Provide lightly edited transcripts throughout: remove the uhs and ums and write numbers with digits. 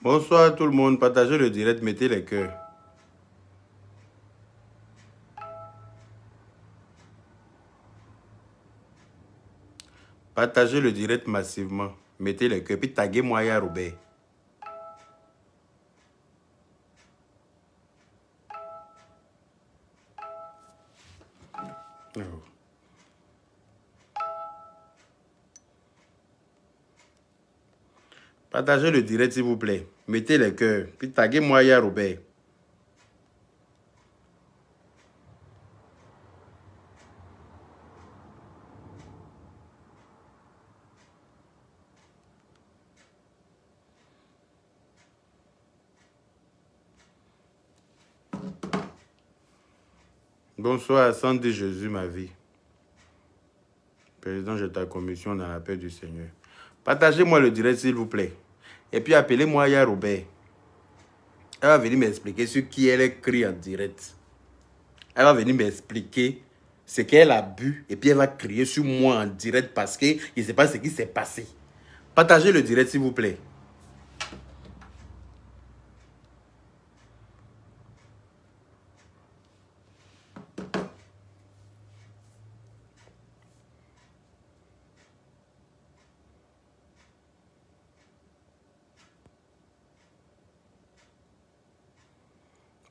Bonsoir tout le monde, partagez le direct, mettez les cœurs. Partagez le direct massivement, mettez les cœurs, puis taguez moi et Robert. Oh. Partagez le direct s'il vous plaît, mettez les cœurs, puis taguez moi et Robert. Bonsoir, Sandy Jésus, ma vie. Président, j'ai ta commission dans la paix du Seigneur. Partagez-moi le direct, s'il vous plaît. Et puis appelez-moi Yaya Robert. Elle va venir m'expliquer ce qu'elle écrit en direct. Elle va venir m'expliquer ce qu'elle a bu. Et puis elle va crier sur moi en direct parce que je ne sais pas ce qui s'est passé. Partagez le direct, s'il vous plaît.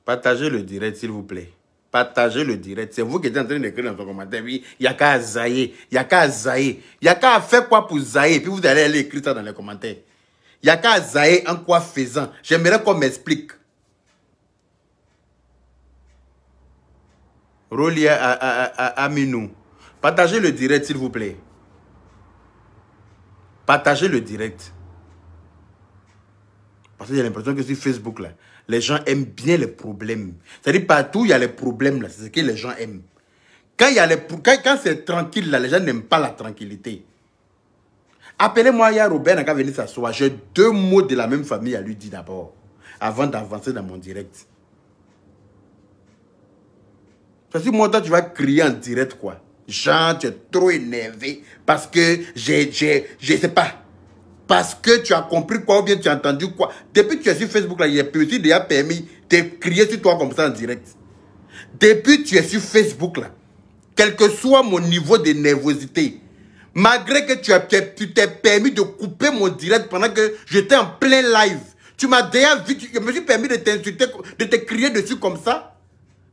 Partagez le direct, s'il vous plaît. Partagez le direct. C'est vous qui êtes en train d'écrire dans ton commentaire. Oui, il n'y a qu'à zailler. Il n'y a qu'à zailler. Il n'y a qu'à faire quoi pour zailler. Puis vous allez aller écrire ça dans les commentaires. Il n'y a qu'à zailler en quoi faisant. J'aimerais qu'on m'explique. Rolia Aminou. Partagez le direct, s'il vous plaît. Partagez le direct. Parce que j'ai l'impression que sur Facebook, là, les gens aiment bien les problèmes. C'est-à-dire partout, il y a les problèmes, là. C'est ce que les gens aiment. Quand c'est tranquille, là, les gens n'aiment pas la tranquillité. Appelez-moi Yaya Robert, n'a qu'à venir s'asseoir. J'ai 2 mots de la même famille à lui dire d'abord, avant d'avancer dans mon direct. Parce que moi, toi, tu vas crier en direct, quoi. Jean, tu es trop énervé parce que je sais pas. Parce que tu as compris quoi ou bien tu as entendu quoi. Depuis que tu es sur Facebook, là, il est aussi déjà permis de crier sur toi comme ça en direct. Depuis que tu es sur Facebook, là, quel que soit mon niveau de nervosité, malgré que tu t'es permis de couper mon direct pendant que j'étais en plein live, tu m'as déjà vu, je me suis permis de t'insulter, de te crier dessus comme ça.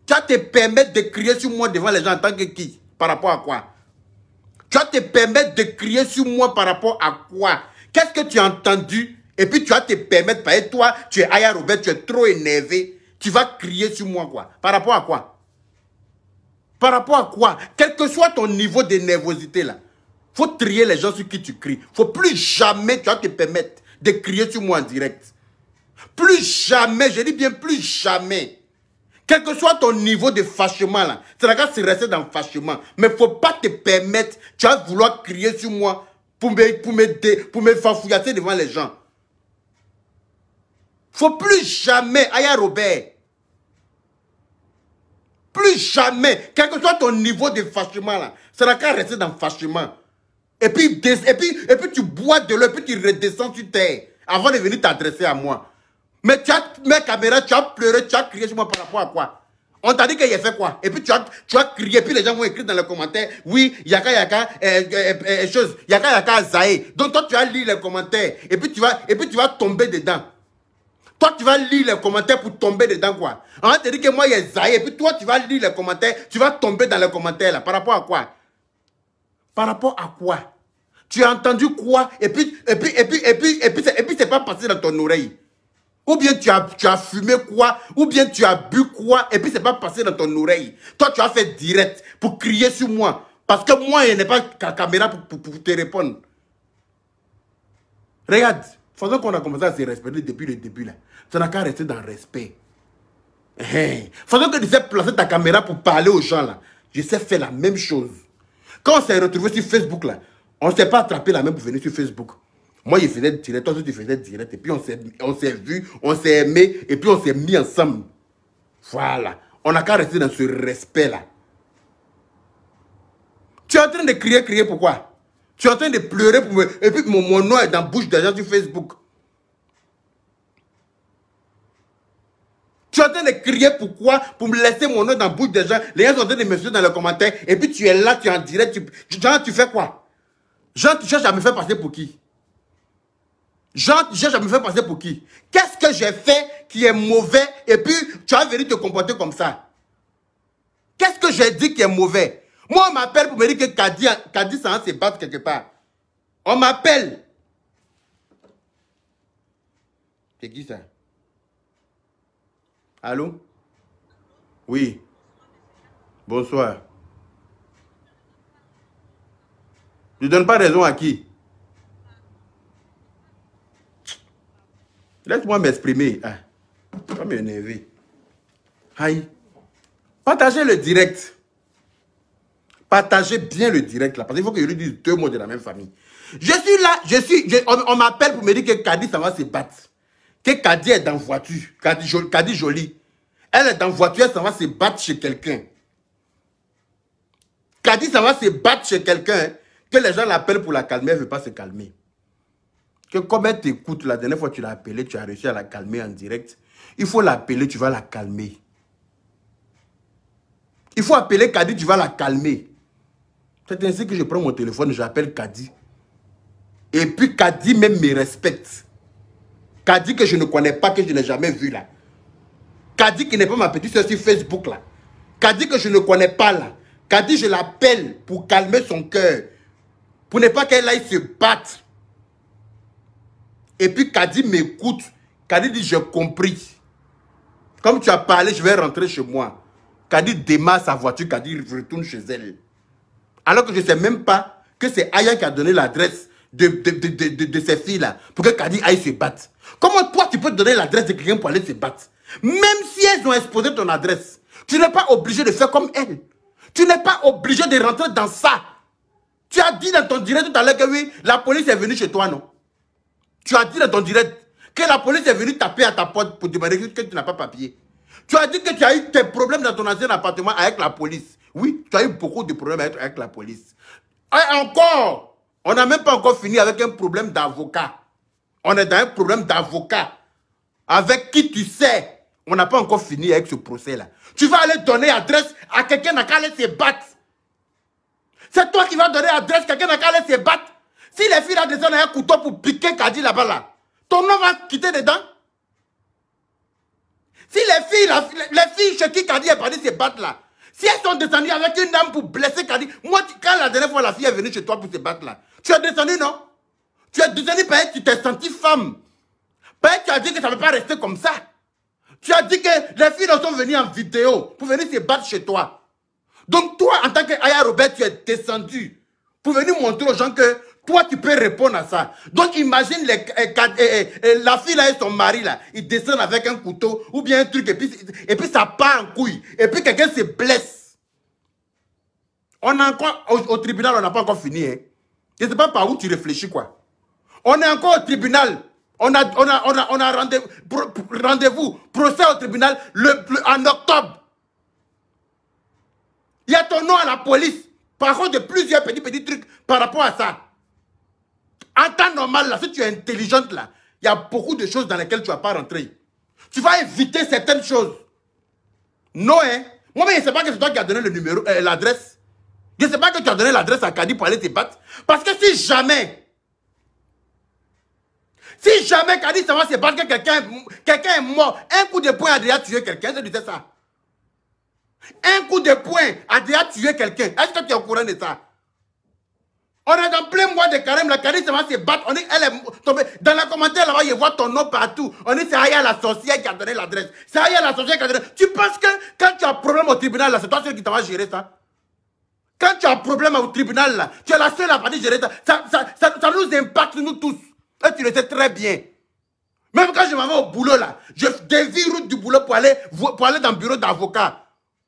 Tu vas te permettre de crier sur moi devant les gens en tant que qui? Par rapport à quoi? Tu vas te permettre de crier sur moi par rapport à quoi? Qu'est-ce que tu as entendu? Et puis tu vas te permettre, parce que toi, tu es Yaya Robert, tu es trop énervé. Tu vas crier sur moi, quoi? Par rapport à quoi? Par rapport à quoi? Quel que soit ton niveau de nervosité, là, faut trier les gens sur qui tu cries. Faut plus jamais, tu vas te permettre de crier sur moi en direct. Plus jamais, je dis bien plus jamais. Quel que soit ton niveau de fâchement, là, c'est la se rester dans le fâchement. Mais il ne faut pas te permettre, tu vas vouloir crier sur moi pour me fafouillasser devant les gens. Il ne faut plus jamais, Yaya Robert, plus jamais, quel que soit ton niveau de fâchement, là, c'est la rester dans le fâchement. Et puis tu bois de l'eau, et puis tu redescends sur terre avant de venir t'adresser à moi. Mais tu as mes caméras, tu as pleuré, tu as crié sur moi par rapport à quoi? On t'a dit qu'il a fait quoi? Et puis tu as crié, puis les gens vont écrire dans les commentaires, oui, yaka, chose, yaka, zaé. Donc toi, tu vas lire les commentaires, et puis tu vas tomber dedans. Toi, tu vas lire les commentaires pour tomber dedans, quoi. On te dit que moi, il y a zaé, et puis toi, tu vas lire les commentaires, tu vas tomber dans les commentaires, là. Par rapport à quoi? Par rapport à quoi? Tu as entendu quoi? Et puis c'est pas passé dans ton oreille. Ou bien tu as fumé quoi, ou bien tu as bu quoi, et puis c'est pas passé dans ton oreille. Toi, tu as fait direct pour crier sur moi. Parce que moi, il n'y a pas de caméra pour te répondre. Regarde, façon qu'on a commencé à se respecter depuis le début, là. Ça n'a qu'à rester dans le respect. Façon que tu sais placer ta caméra pour parler aux gens, là. Je sais faire la même chose. Quand on s'est retrouvé sur Facebook, là, on ne s'est pas attrapé la même pour venir sur Facebook. Moi, je faisais direct, toi, tu faisais direct. Et puis, on s'est vu, on s'est aimé, et puis on s'est mis ensemble. Voilà. On n'a qu'à rester dans ce respect-là. Tu es en train de crier pourquoi? Tu es en train de pleurer pour me... Et puis, mon nom est dans la bouche des gens sur Facebook. Tu es en train de crier pourquoi? Pour me laisser mon nom dans la bouche des gens. Les gens sont en train de me suivre dans les commentaires. Et puis tu es là, tu es en direct. Genre, tu fais quoi? Genre, tu cherches à me faire passer pour qui? Genre, tu cherches à me faire passer pour qui? Qu'est-ce que j'ai fait qui est mauvais? Et puis, tu as venu te comporter comme ça. Qu'est-ce que j'ai dit qui est mauvais? Moi, on m'appelle pour me dire que Kadi ça va se battre quelque part. On m'appelle. C'est qui ça? Allô? Oui. Bonsoir. Je ne donne pas raison à qui? Laisse-moi m'exprimer. Ah, tu vas m'énerver. Aïe. Partagez le direct. Partagez bien le direct là. Parce qu'il faut que je lui dise deux mots de la même famille. Je suis là, on m'appelle pour me dire que Kadi ça va se battre. Que Kadi est dans voiture. Kadi jolie. Elle est dans voiture, elle ça va se battre chez quelqu'un. Kadi ça va se battre chez quelqu'un. Que les gens l'appellent pour la calmer, elle ne veut pas se calmer. Que comme elle t'écoute, la dernière fois que tu l'as appelée, tu as réussi à la calmer en direct. Il faut l'appeler, tu vas la calmer. Il faut appeler Kadi, tu vas la calmer. C'est ainsi que je prends mon téléphone, j'appelle Kadi. Et puis Kadi même me respecte. Kadi que je ne connais pas, que je n'ai jamais vu là. Kadi qui n'est pas ma petite soeur sur Facebook là. Kadi que je ne connais pas là. Kadi, je l'appelle pour calmer son cœur. Pour ne pas qu'elle aille se battre. Et puis Kadi m'écoute. Kadi dit, j'ai compris. Comme tu as parlé, je vais rentrer chez moi. Kadi démarre sa voiture, Kadi retourne chez elle. Alors que je ne sais même pas que c'est Aya qui a donné l'adresse de ces filles-là pour que Kadi aille se battre. Comment toi, tu peux donner l'adresse de quelqu'un pour aller se battre? Même si elles ont exposé ton adresse, tu n'es pas obligé de faire comme elles. Tu n'es pas obligé de rentrer dans ça. Tu as dit dans ton direct tout à l'heure que oui, la police est venue chez toi, non? Tu as dit dans ton direct que la police est venue taper à ta porte pour te demander que tu n'as pas papier. Tu as dit que tu as eu tes problèmes dans ton ancien appartement avec la police. Oui, tu as eu beaucoup de problèmes avec la police. Et encore, on n'a même pas encore fini avec un problème d'avocat. On est dans un problème d'avocat. Avec qui tu sais, on n'a pas encore fini avec ce procès-là. Tu vas aller donner adresse à quelqu'un qui a allé se battre. C'est toi qui vas donner adresse à quelqu'un qui a allé se battre. Si les filles là descendent un couteau pour piquer Kadi là-bas là, ton nom va quitter dedans. Si les filles chez qui Kadi est partie se battre là, si elles sont descendues avec une arme pour blesser Kadi, moi, quand la dernière fois la fille est venue chez toi pour se battre là, tu es descendu, non? Tu es descendu parce que tu t'es senti femme. Parce que tu as dit que ça ne peut pas rester comme ça. Tu as dit que les filles sont venues en vidéo pour venir se battre chez toi. Donc toi, en tant qu'Aya Robert, tu es descendu pour venir montrer aux gens que toi, tu peux répondre à ça. Donc imagine la fille là et son mari là, ils descendent avec un couteau ou bien un truc et puis ça part en couille. Et puis quelqu'un se blesse. On a encore, au tribunal, on n'a pas encore fini. Hein. Je ne sais pas par où tu réfléchis quoi. On est encore au tribunal. On a rendez-vous, procès au tribunal en octobre. Il y a ton nom à la police. Par contre, de plusieurs petits trucs par rapport à ça. En temps normal, là, si tu es intelligente, là, il y a beaucoup de choses dans lesquelles tu ne vas pas rentrer. Tu vas éviter certaines choses. Non, hein. Moi, je ne sais pas que c'est toi qui as donné le numéro, l'adresse. Je ne sais pas que tu as donné l'adresse à Kadi pour aller te battre. Parce que si jamais Kadi ça va se battre, que quelqu'un est mort, un coup de poing a déjà tué quelqu'un, je disais ça. Un coup de poing a déjà tué quelqu'un. Est-ce que tu es au courant de ça? On est dans plein mois de carême, la Kadi ça va se battre. On dit, elle est tombée. Dans les commentaires là-bas, je vois ton nom partout. On dit, c'est Aya la sorcière qui a donné l'adresse. C'est Aya la sorcière qui a donné. Tu penses que quand tu as un problème au tribunal là, c'est toi seul qui t'en va gérer ça? Quand tu as un problème au tribunal là, tu es la seule à partir gérer ça. Ça nous impacte nous tous. Et tu le sais très bien. Même quand je m'en vais au boulot là, je dévie route du boulot pour aller dans le bureau d'avocat.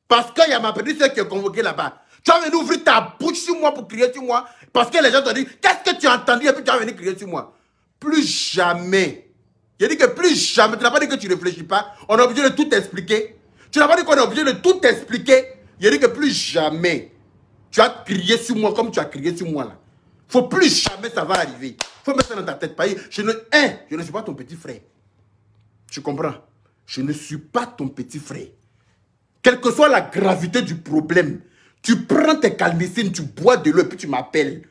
Parce qu'il y a ma petite soeur qui est convoquée là-bas. Tu vas venir ouvrir ta bouche sur moi pour crier sur moi. Parce que les gens t'ont dit, qu'est-ce que tu as entendu et puis tu vas venir crier sur moi. Plus jamais. J'ai dit que plus jamais. Tu n'as pas dit que tu ne réfléchis pas. On est obligé de tout expliquer. Tu n'as pas dit qu'on est obligé de tout expliquer. J'ai dit que plus jamais. Tu as crié sur moi comme tu as crié sur moi là. Faut plus jamais ça va arriver. Faut mettre ça dans ta tête. Je ne suis pas ton petit frère. Tu comprends? Je ne suis pas ton petit frère. Quelle que soit la gravité du problème, tu prends tes calmicines, tu bois de l'eau et puis tu m'appelles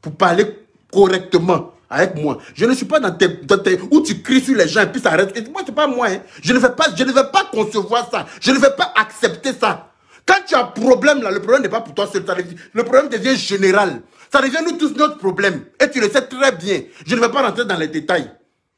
pour parler correctement avec moi. Je ne suis pas dans tes où tu cries sur les gens et puis ça reste. Et moi, c'est pas moi. Hein. Je ne vais pas concevoir ça. Je ne vais pas accepter ça. Quand tu as un problème là, le problème n'est pas pour toi seul. Le problème devient général. Ça devient nous tous notre problème. Et tu le sais très bien. Je ne vais pas rentrer dans les détails.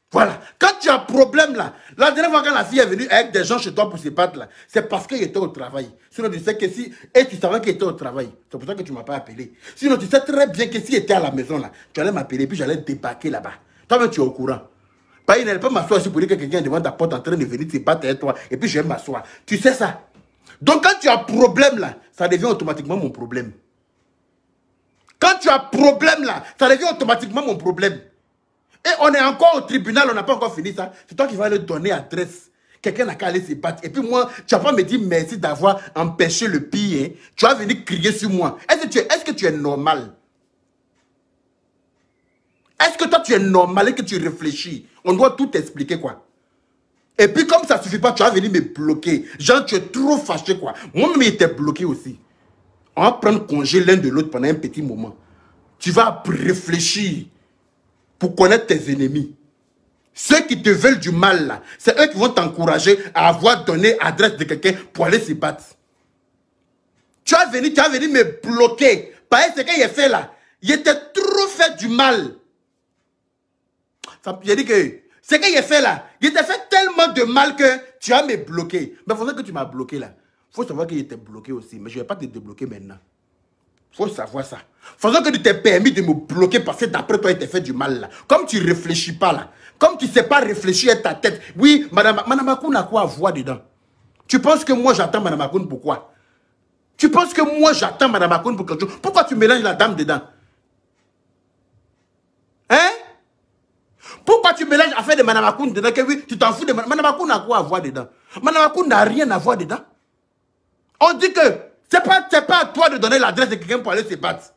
Voilà. Quand tu as un problème là, la dernière fois quand la fille est venue avec des gens chez toi pour se battre là, c'est parce qu'elle était au travail. Sinon tu sais que si, et tu savais qu'elle était au travail, c'est pour ça que tu ne m'as pas appelé. Sinon tu sais très bien que si elle était à la maison là, tu allais m'appeler puis j'allais débarquer là-bas. Toi-même tu es au courant. Pas il n'allait pas m'asseoir pour dire que quelqu'un est devant ta porte en train de venir se battre avec toi et puis je vais m'asseoir. Tu sais ça. Donc quand tu as un problème là, ça devient automatiquement mon problème. Quand tu as un problème là, ça devient automatiquement mon problème. Et on est encore au tribunal, on n'a pas encore fini ça. C'est toi qui vas le donner adresse. Quelqu'un n'a qu'à aller se battre. Et puis moi, tu vas pas me dire merci d'avoir empêché le pire. Hein. Tu vas venir crier sur moi. Est-ce que tu es normal? Est-ce que toi tu es normal et que tu réfléchis? On doit tout expliquer quoi. Et puis comme ça ne suffit pas, tu vas venir me bloquer. Genre tu es trop fâché quoi. Moi-même il était bloqué aussi. On va prendre congé l'un de l'autre pendant un petit moment. Tu vas réfléchir pour connaître tes ennemis. Ceux qui te veulent du mal, là, c'est eux qui vont t'encourager à avoir donné l'adresse de quelqu'un pour aller se battre. Tu vas venir me bloquer. Par ce qu'il a fait là, il était trop fait du mal. J'ai dit que ce qu'il a fait là, il t'a fait tellement de mal que tu vas me bloquer. Mais il faut que tu m'as bloqué là. Il faut savoir qu'il était bloqué aussi. Mais je ne vais pas te débloquer maintenant. Il faut savoir ça. Faisons que tu t'es permis de me bloquer parce que d'après toi, il t'a fait du mal là. Comme tu ne réfléchis pas là. Comme tu ne sais pas réfléchir à ta tête. Oui, Madame Akoun a quoi à voir dedans? Tu penses que moi j'attends Madame Akoun pour quoi? Tu penses que moi j'attends Madame Akoun pour quelque chose? Pourquoi tu mélanges la dame dedans? Hein? Pourquoi tu mélanges l'affaire de Madame Akoun dedans? Que oui, tu t'en fous de Madame Akoun a quoi à voir dedans? Madame Akoun n'a rien à voir dedans. On dit que c'est pas à toi de donner l'adresse de quelqu'un pour aller se battre.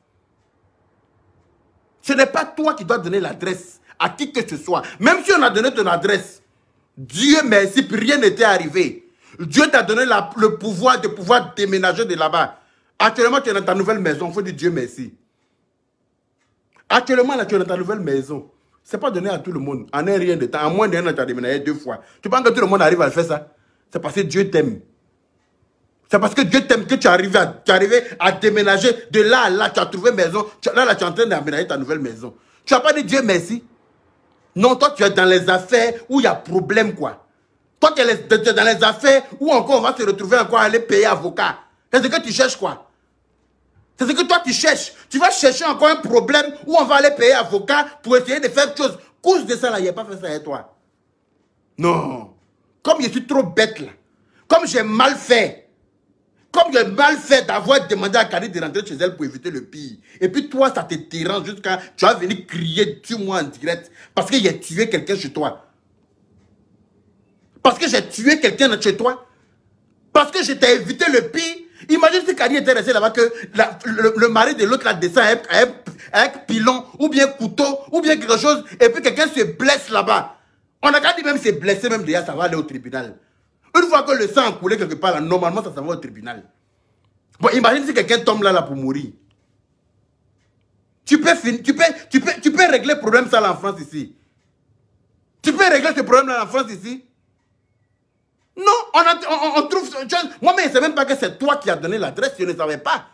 Ce n'est pas toi qui dois donner l'adresse à qui que ce soit. Même si on a donné ton adresse, Dieu merci, puis rien n'était arrivé. Dieu t'a donné le pouvoir de pouvoir déménager de là-bas. Actuellement, tu es dans ta nouvelle maison, il faut dire Dieu merci. Actuellement, là, tu es dans ta nouvelle maison. Ce n'est pas donné à tout le monde. En un rien de temps. En moins d'un an, tu as déménagé 2 fois. Tu penses que tout le monde arrive à le faire ça? C'est parce que Dieu t'aime. C'est parce que Dieu t'aime que tu es arrivé à déménager de là à là. Tu as trouvé maison. Là, tu es en train d'aménager ta nouvelle maison. Tu n'as pas dit Dieu merci. Non, toi, tu es dans les affaires où il y a problème, quoi. Toi, tu es dans les affaires où encore on va se retrouver encore à aller payer avocat. C'est ce que tu cherches, quoi. C'est ce que toi, tu cherches. Tu vas chercher encore un problème où on va aller payer avocat pour essayer de faire quelque chose. Cause de ça, là, il n'y a pas fait ça avec toi. Non. Comme je suis trop bête, là. Comme j'ai mal fait. Comme j'ai mal fait d'avoir demandé à Kadi de rentrer chez elle pour éviter le pire. Et puis toi, ça te dérange jusqu'à... Tu vas venir crier sur moi en direct. Parce que j'ai tué quelqu'un chez toi. Parce que j'ai tué quelqu'un chez toi. Parce que je t'ai évité le pire. Imagine si Kadi était resté là-bas que le mari de l'autre là descend avec pilon ou bien couteau ou bien quelque chose. Et puis quelqu'un se blesse là-bas. On a qu'à dire même se blesser même déjà, ça va aller au tribunal. Une fois que le sang a coulé quelque part, là, normalement, ça va au tribunal. Bon, imagine si quelqu'un tombe là pour mourir. Tu peux régler le problème ça là en France ici. Tu peux régler ce problème là en France ici. Non, on trouve... Moi-même, je ne sais même pas que c'est toi qui as donné l'adresse, je ne savais pas.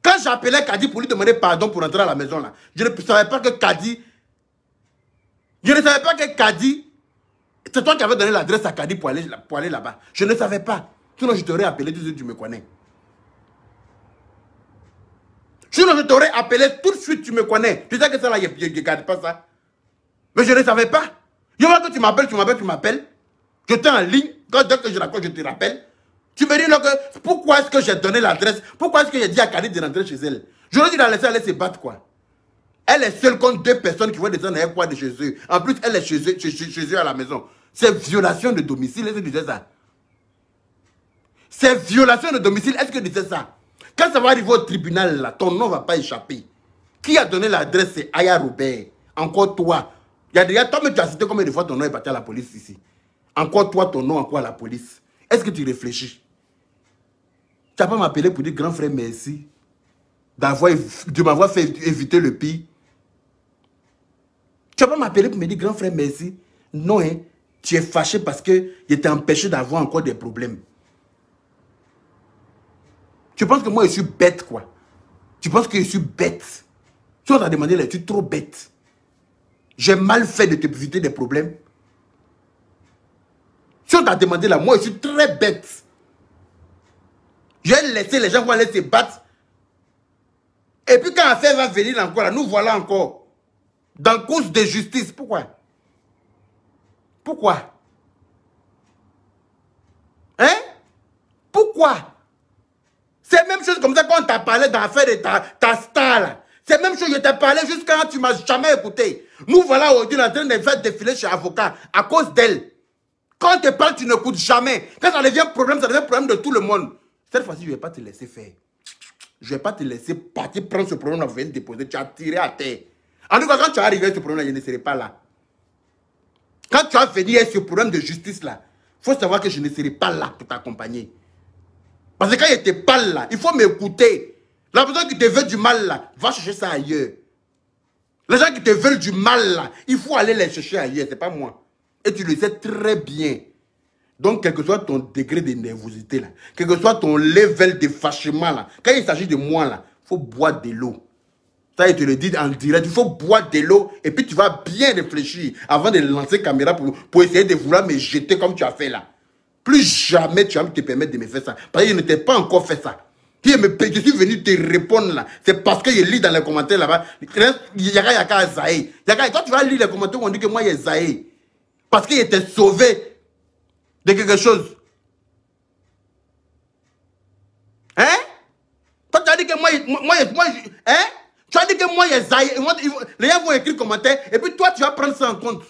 Quand j'appelais Kadi pour lui demander pardon pour rentrer à la maison là, je ne savais pas que Kadi... Je ne savais pas que Kadi... C'est toi qui avais donné l'adresse à Kadi pour aller là-bas. Je ne savais pas. Sinon, je t'aurais appelé, tu me connais. Sinon, je t'aurais appelé tout de suite, tu me connais. Tu sais que ça là, je ne garde pas ça. Mais je ne savais pas. Je vois que tu m'appelles. Je t'ai en ligne. Dès que je raccroche, je te rappelle. Tu me dis là que pourquoi est-ce que j'ai donné l'adresse? Pourquoi est-ce que j'ai dit à Kadi de rentrer chez elle? Je lui ai dit de la laisser aller se battre, quoi. Elle est seule contre 2 personnes qui vont descendre avec quoi de chez eux. En plus, elle est chez eux à la maison. C'est violation de domicile, est-ce que tu disais ça? C'est violation de domicile, est-ce que tu disais ça? Quand ça va arriver au tribunal, là, ton nom ne va pas échapper. Qui a donné l'adresse? C'est Aya Robert. Encore toi. Il y a déjà, toi-même, tu as cité combien de fois ton nom est parti à la police ici? encore toi, ton nom, encore à la police. Est-ce que tu réfléchis? Tu n'as pas m'appeler pour dire grand frère merci de m'avoir fait éviter le pire. Tu n'as pas m'appeler pour me dire grand frère merci. Non, hein, tu es fâché parce que je t'ai empêché d'avoir encore des problèmes. Tu penses que moi je suis bête, quoi? Tu penses que je suis bête? Si on t'a demandé là, tu es trop bête. J'ai mal fait de te éviter des problèmes. Si on t'a demandé là, moi je suis très bête. J'ai laissé les gens vont aller se battre. Et puis quand l'affaire va venir encore, là, nous voilà encore dans cause de justice. Pourquoi? Pourquoi? Hein? Pourquoi? C'est la même chose comme ça quand on t'a parlé dans l'affaire de ta star là. C'est la même chose que je t'ai parlé jusqu'à quand tu m'as jamais écouté. Nous voilà aujourd'hui en train de faire défiler chez avocat à cause d'elle. Quand on te parle, tu n'écoutes jamais. Quand ça devient problème de tout le monde. Cette fois-ci, je ne vais pas te laisser faire. Je ne vais pas te laisser partir prendre ce problème-là, venir déposer. Tu as tiré à terre. En tout cas, quand tu es arrivé à ce problème-là, je ne serai pas là. Quand tu as venu à ce problème de justice-là, il faut savoir que je ne serai pas là pour t'accompagner. Parce que quand je te parle là, il faut m'écouter. La personne qui te veut du mal là, va chercher ça ailleurs. Les gens qui te veulent du mal là, il faut aller les chercher ailleurs, c'est pas moi. Et tu le sais très bien. Donc, quel que soit ton degré de nervosité là, quel que soit ton level de fâchement là, quand il s'agit de moi là, il faut boire de l'eau. Ça, il te le dit en direct, il faut boire de l'eau et puis tu vas bien réfléchir avant de lancer caméra pour essayer de vouloir me jeter comme tu as fait là. Plus jamais tu vas te permettre de me faire ça. Parce que je ne t'ai pas encore fait ça. Je suis venu te répondre là. C'est parce que je lis dans les commentaires là-bas. Yaka Zaï. Quand tu vas lire les commentaires, on dit que moi, il y a Zaï. Parce qu'il était sauvé de quelque chose. Hein? Toi, tu as dit que moi, hein? Tu as dit que moi, il y a Zaï. Les gens vont écrire commentaires et puis toi, tu vas prendre ça en compte.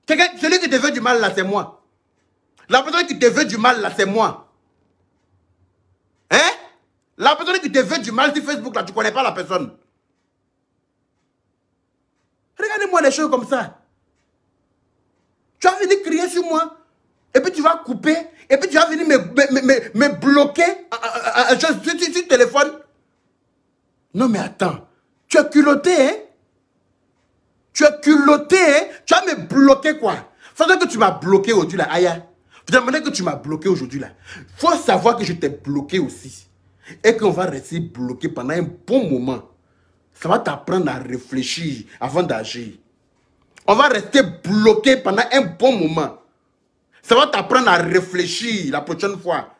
Celui qui te veut du mal là, c'est moi. La personne qui te veut du mal là, c'est moi. Hein? La personne qui te veut du mal sur Facebook là, tu ne connais pas la personne. Regardez-moi les choses comme ça. Tu vas venir crier sur moi. Et puis tu vas couper. Et puis tu vas venir me bloquer sur le téléphone. Non mais attends. Tu es culotté, hein? Tu es culotté, hein? Tu vas me bloquer quoi? Faudrait que tu m'as bloqué aujourd'hui là, Aya. Je te demandais que tu m'as bloqué aujourd'hui là. Il faut savoir que je t'ai bloqué aussi. Et qu'on va rester bloqué pendant un bon moment. Ça va t'apprendre à réfléchir avant d'agir. On va rester bloqué pendant un bon moment. Ça va t'apprendre à réfléchir la prochaine fois.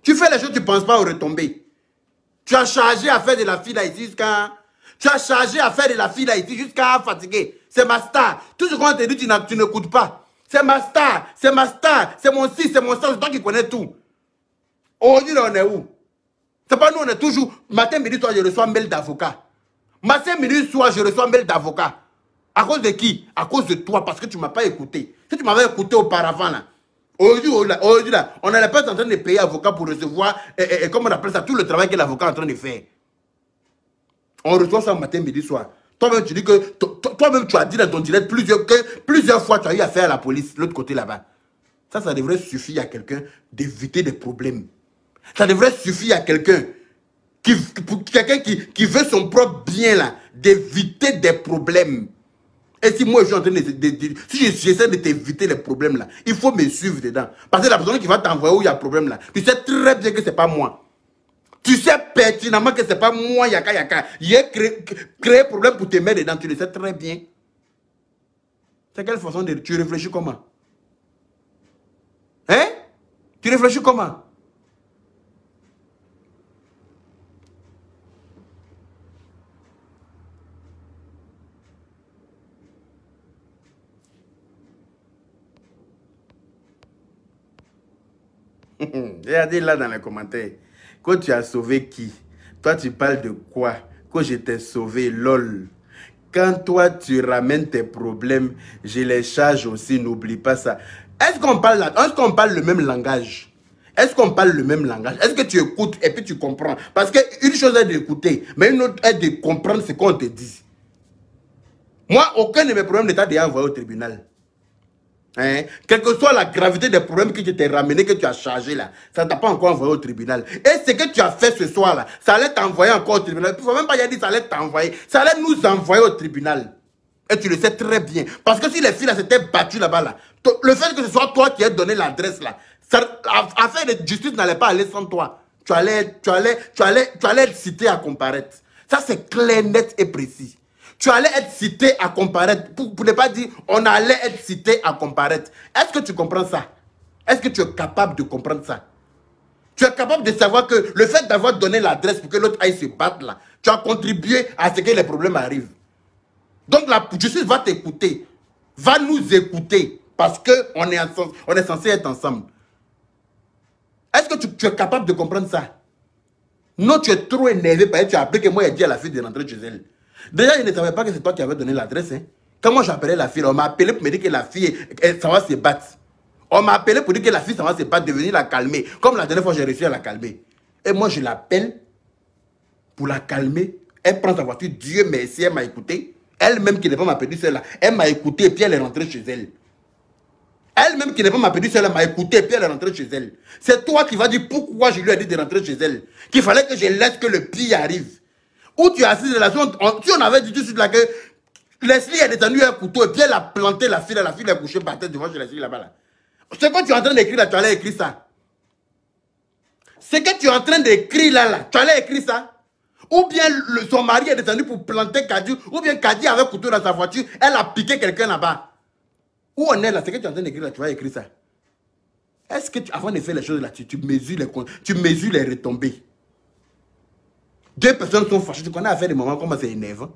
Tu fais les choses, tu ne penses pas aux retombées. Tu as chargé à faire de la fille là ici jusqu'à... Tu as chargé à faire de la fille là ici jusqu'à fatiguer. C'est ma star. Tout ce qu'on te dit, tu n'écoutes pas. C'est ma star. C'est ma star. C'est mon si, c'est mon star. C'est toi qui connais tout. Aujourd'hui, là, on est où? C'est pas nous, on est toujours... Matin, midi, soir, je reçois un mail d'avocat. Matin, midi, soir, je reçois un mail d'avocat. À cause de qui? À cause de toi, parce que tu ne m'as pas écouté. Si tu m'avais écouté auparavant, là, aujourd'hui, là, on n'allait pas en train de payer avocat pour recevoir, comment on appelle ça, tout le travail que l'avocat est en train de faire. On reçoit ça matin, midi, soir. Toi-même, tu dis que... Toi-même, tu as dit dans ton direct plusieurs fois, tu as eu affaire à la police, l'autre côté là-bas. Ça devrait suffire à quelqu'un d'éviter des problèmes. Ça devrait suffire à quelqu'un qui veut son propre bien là, d'éviter des problèmes. Et si moi je suis en train si j'essaie de t'éviter les problèmes là, il faut me suivre dedans. Parce que la personne qui va t'envoyer où il y a problème là, tu sais très bien que c'est pas moi. Tu sais pertinemment que c'est pas moi, Yaka. J'ai créé problème pour te mettre dedans, tu le sais très bien. C'est quelle façon de... Tu réfléchis comment? Hein? Tu réfléchis comment? Regardez là dans les commentaires. Quand tu as sauvé qui? Toi, tu parles de quoi? Quand je t'ai sauvé, lol. Quand toi, tu ramènes tes problèmes, je les charge aussi, n'oublie pas ça. Est-ce qu'on parle là? Est-ce qu'on parle le même langage? Est-ce qu'on parle le même langage? Est-ce que tu écoutes et puis tu comprends? Parce qu'une chose est d'écouter, mais une autre est de comprendre ce qu'on te dit. Moi, aucun de mes problèmes n'est déjà envoyé au tribunal. Hein? Quelle que soit la gravité des problèmes que tu t'es ramené, que tu as chargé là, ça ne t'a pas encore envoyé au tribunal. Et ce que tu as fait ce soir là, ça allait t'envoyer encore au tribunal. Il ne faut même pas y dire ça allait t'envoyer. Ça allait nous envoyer au tribunal. Et tu le sais très bien. Parce que si les filles là s'étaient battues là-bas là, le fait que ce soit toi qui aies donné l'adresse là, l'affaire de justice n'allait pas aller sans toi. Tu allais être cité à comparaître. Ça c'est clair, net et précis. Tu allais être cité à comparaître. Pour ne pas dire, on allait être cité à comparaître. Est-ce que tu comprends ça? Est-ce que tu es capable de comprendre ça? Tu es capable de savoir que le fait d'avoir donné l'adresse pour que l'autre aille se battre là, tu as contribué à ce que les problèmes arrivent. Donc la justice va t'écouter, va nous écouter, parce qu'on est censé être ensemble. Est-ce que tu es capable de comprendre ça? Non, tu es trop énervé parce que tu as appris que moi, j'ai dit à la fille de rentrer chez elle. Déjà, je ne savais pas que c'est toi qui avais donné l'adresse. Hein. Quand moi j'appelais la fille, on m'a appelé pour me dire que la fille, ça va se battre. On m'a appelé pour dire que la fille, ça va se battre, de venir la calmer. Comme la dernière fois, j'ai réussi à la calmer. Et moi, je l'appelle pour la calmer. Elle prend sa voiture, Dieu merci, elle m'a écouté. Elle-même qui n'est pas ma petite soeur là, elle m'a écouté et puis elle est rentrée chez elle. Elle-même qui n'est pas ma petite soeur, elle m'a écouté et puis elle est rentrée chez elle. C'est toi qui vas dire pourquoi je lui ai dit de rentrer chez elle. Qu'il fallait que je laisse que le pire arrive. Où tu es assis de la zone, si on avait dit tout de suite là que Leslie est détenue un couteau et puis elle a planté la fille est couchée par terre devant chez Leslie là-bas là. Ce que tu es en train d'écrire là, tu allais écrire ça. Ce que tu es en train d'écrire là, tu allais écrire ça. Ou bien son mari est descendu pour planter Kadi, ou bien Kadi avait un couteau dans sa voiture, elle a piqué quelqu'un là-bas. Où on est là, ce que tu es en train d'écrire là, tu vas écrire ça. Est-ce que avant de faire les choses là, tu mesures les retombées? Deux personnes sont fâchées, tu connais à faire des moments comment c'est énervant.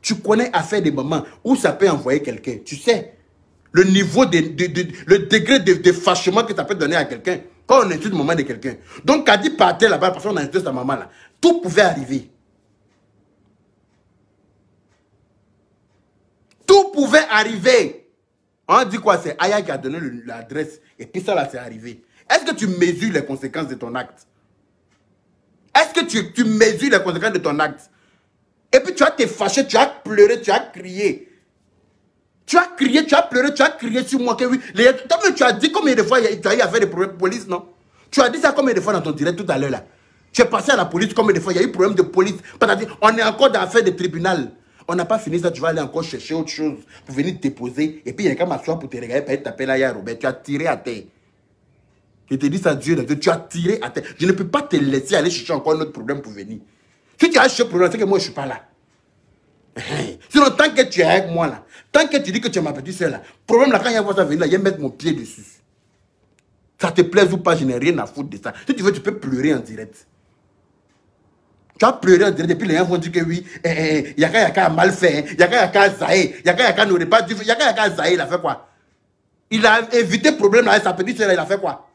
Tu connais à faire des moments où ça peut envoyer quelqu'un. Tu sais, le niveau, le degré de fâchement que ça peut donner à quelqu'un quand on insulte le moment de quelqu'un. Donc Kadi partait là-bas parce qu'on a insulté sa maman là. Tout pouvait arriver. Tout pouvait arriver. On dit quoi? C'est Aya qui a donné l'adresse. Et puis ça là, c'est arrivé. Est-ce que tu mesures les conséquences de ton acte? Est-ce que tu mesures les conséquences de ton acte? Et puis tu as été fâché, tu as pleuré, tu as crié. Tu as crié, tu as pleuré, tu as crié sur moi. Que oui. Tu as dit combien de fois tu as eu à faire des problèmes de police, non? Tu as dit ça combien de fois dans ton direct tout à l'heure là? Tu es passé à la police combien de fois? Il y a eu problème de police. On est encore dans l'affaire de tribunal. On n'a pas fini ça, tu vas aller encore chercher autre chose pour venir te déposer. Et puis il y a qu'à m'asseoir pour te regarder, pour t'appeler là, ya Robert. Tu as tiré à terre. Je te dis ça, Dieu, tu as tiré à terre. Je ne peux pas te laisser aller chercher encore un autre problème pour venir. Si tu as cherché un problème, c'est que moi je ne suis pas là. Sinon, tant que tu es avec moi là, tant que tu dis que tu es ma petite soeur là, problème là, quand il y a ça venir là, il y a mettre mon pied dessus. Ça te plaise ou pas, je n'ai rien à foutre de ça. Si tu veux, tu peux pleurer en direct. Tu as pleuré en direct et puis les gens vont dire que oui, Yaka a mal fait, Yaka a Zahé, Yaka n'aurait pas dû, Yaka Zahé, il a fait quoi? Il a évité le problème là avec sa petite soeur là, il a fait quoi?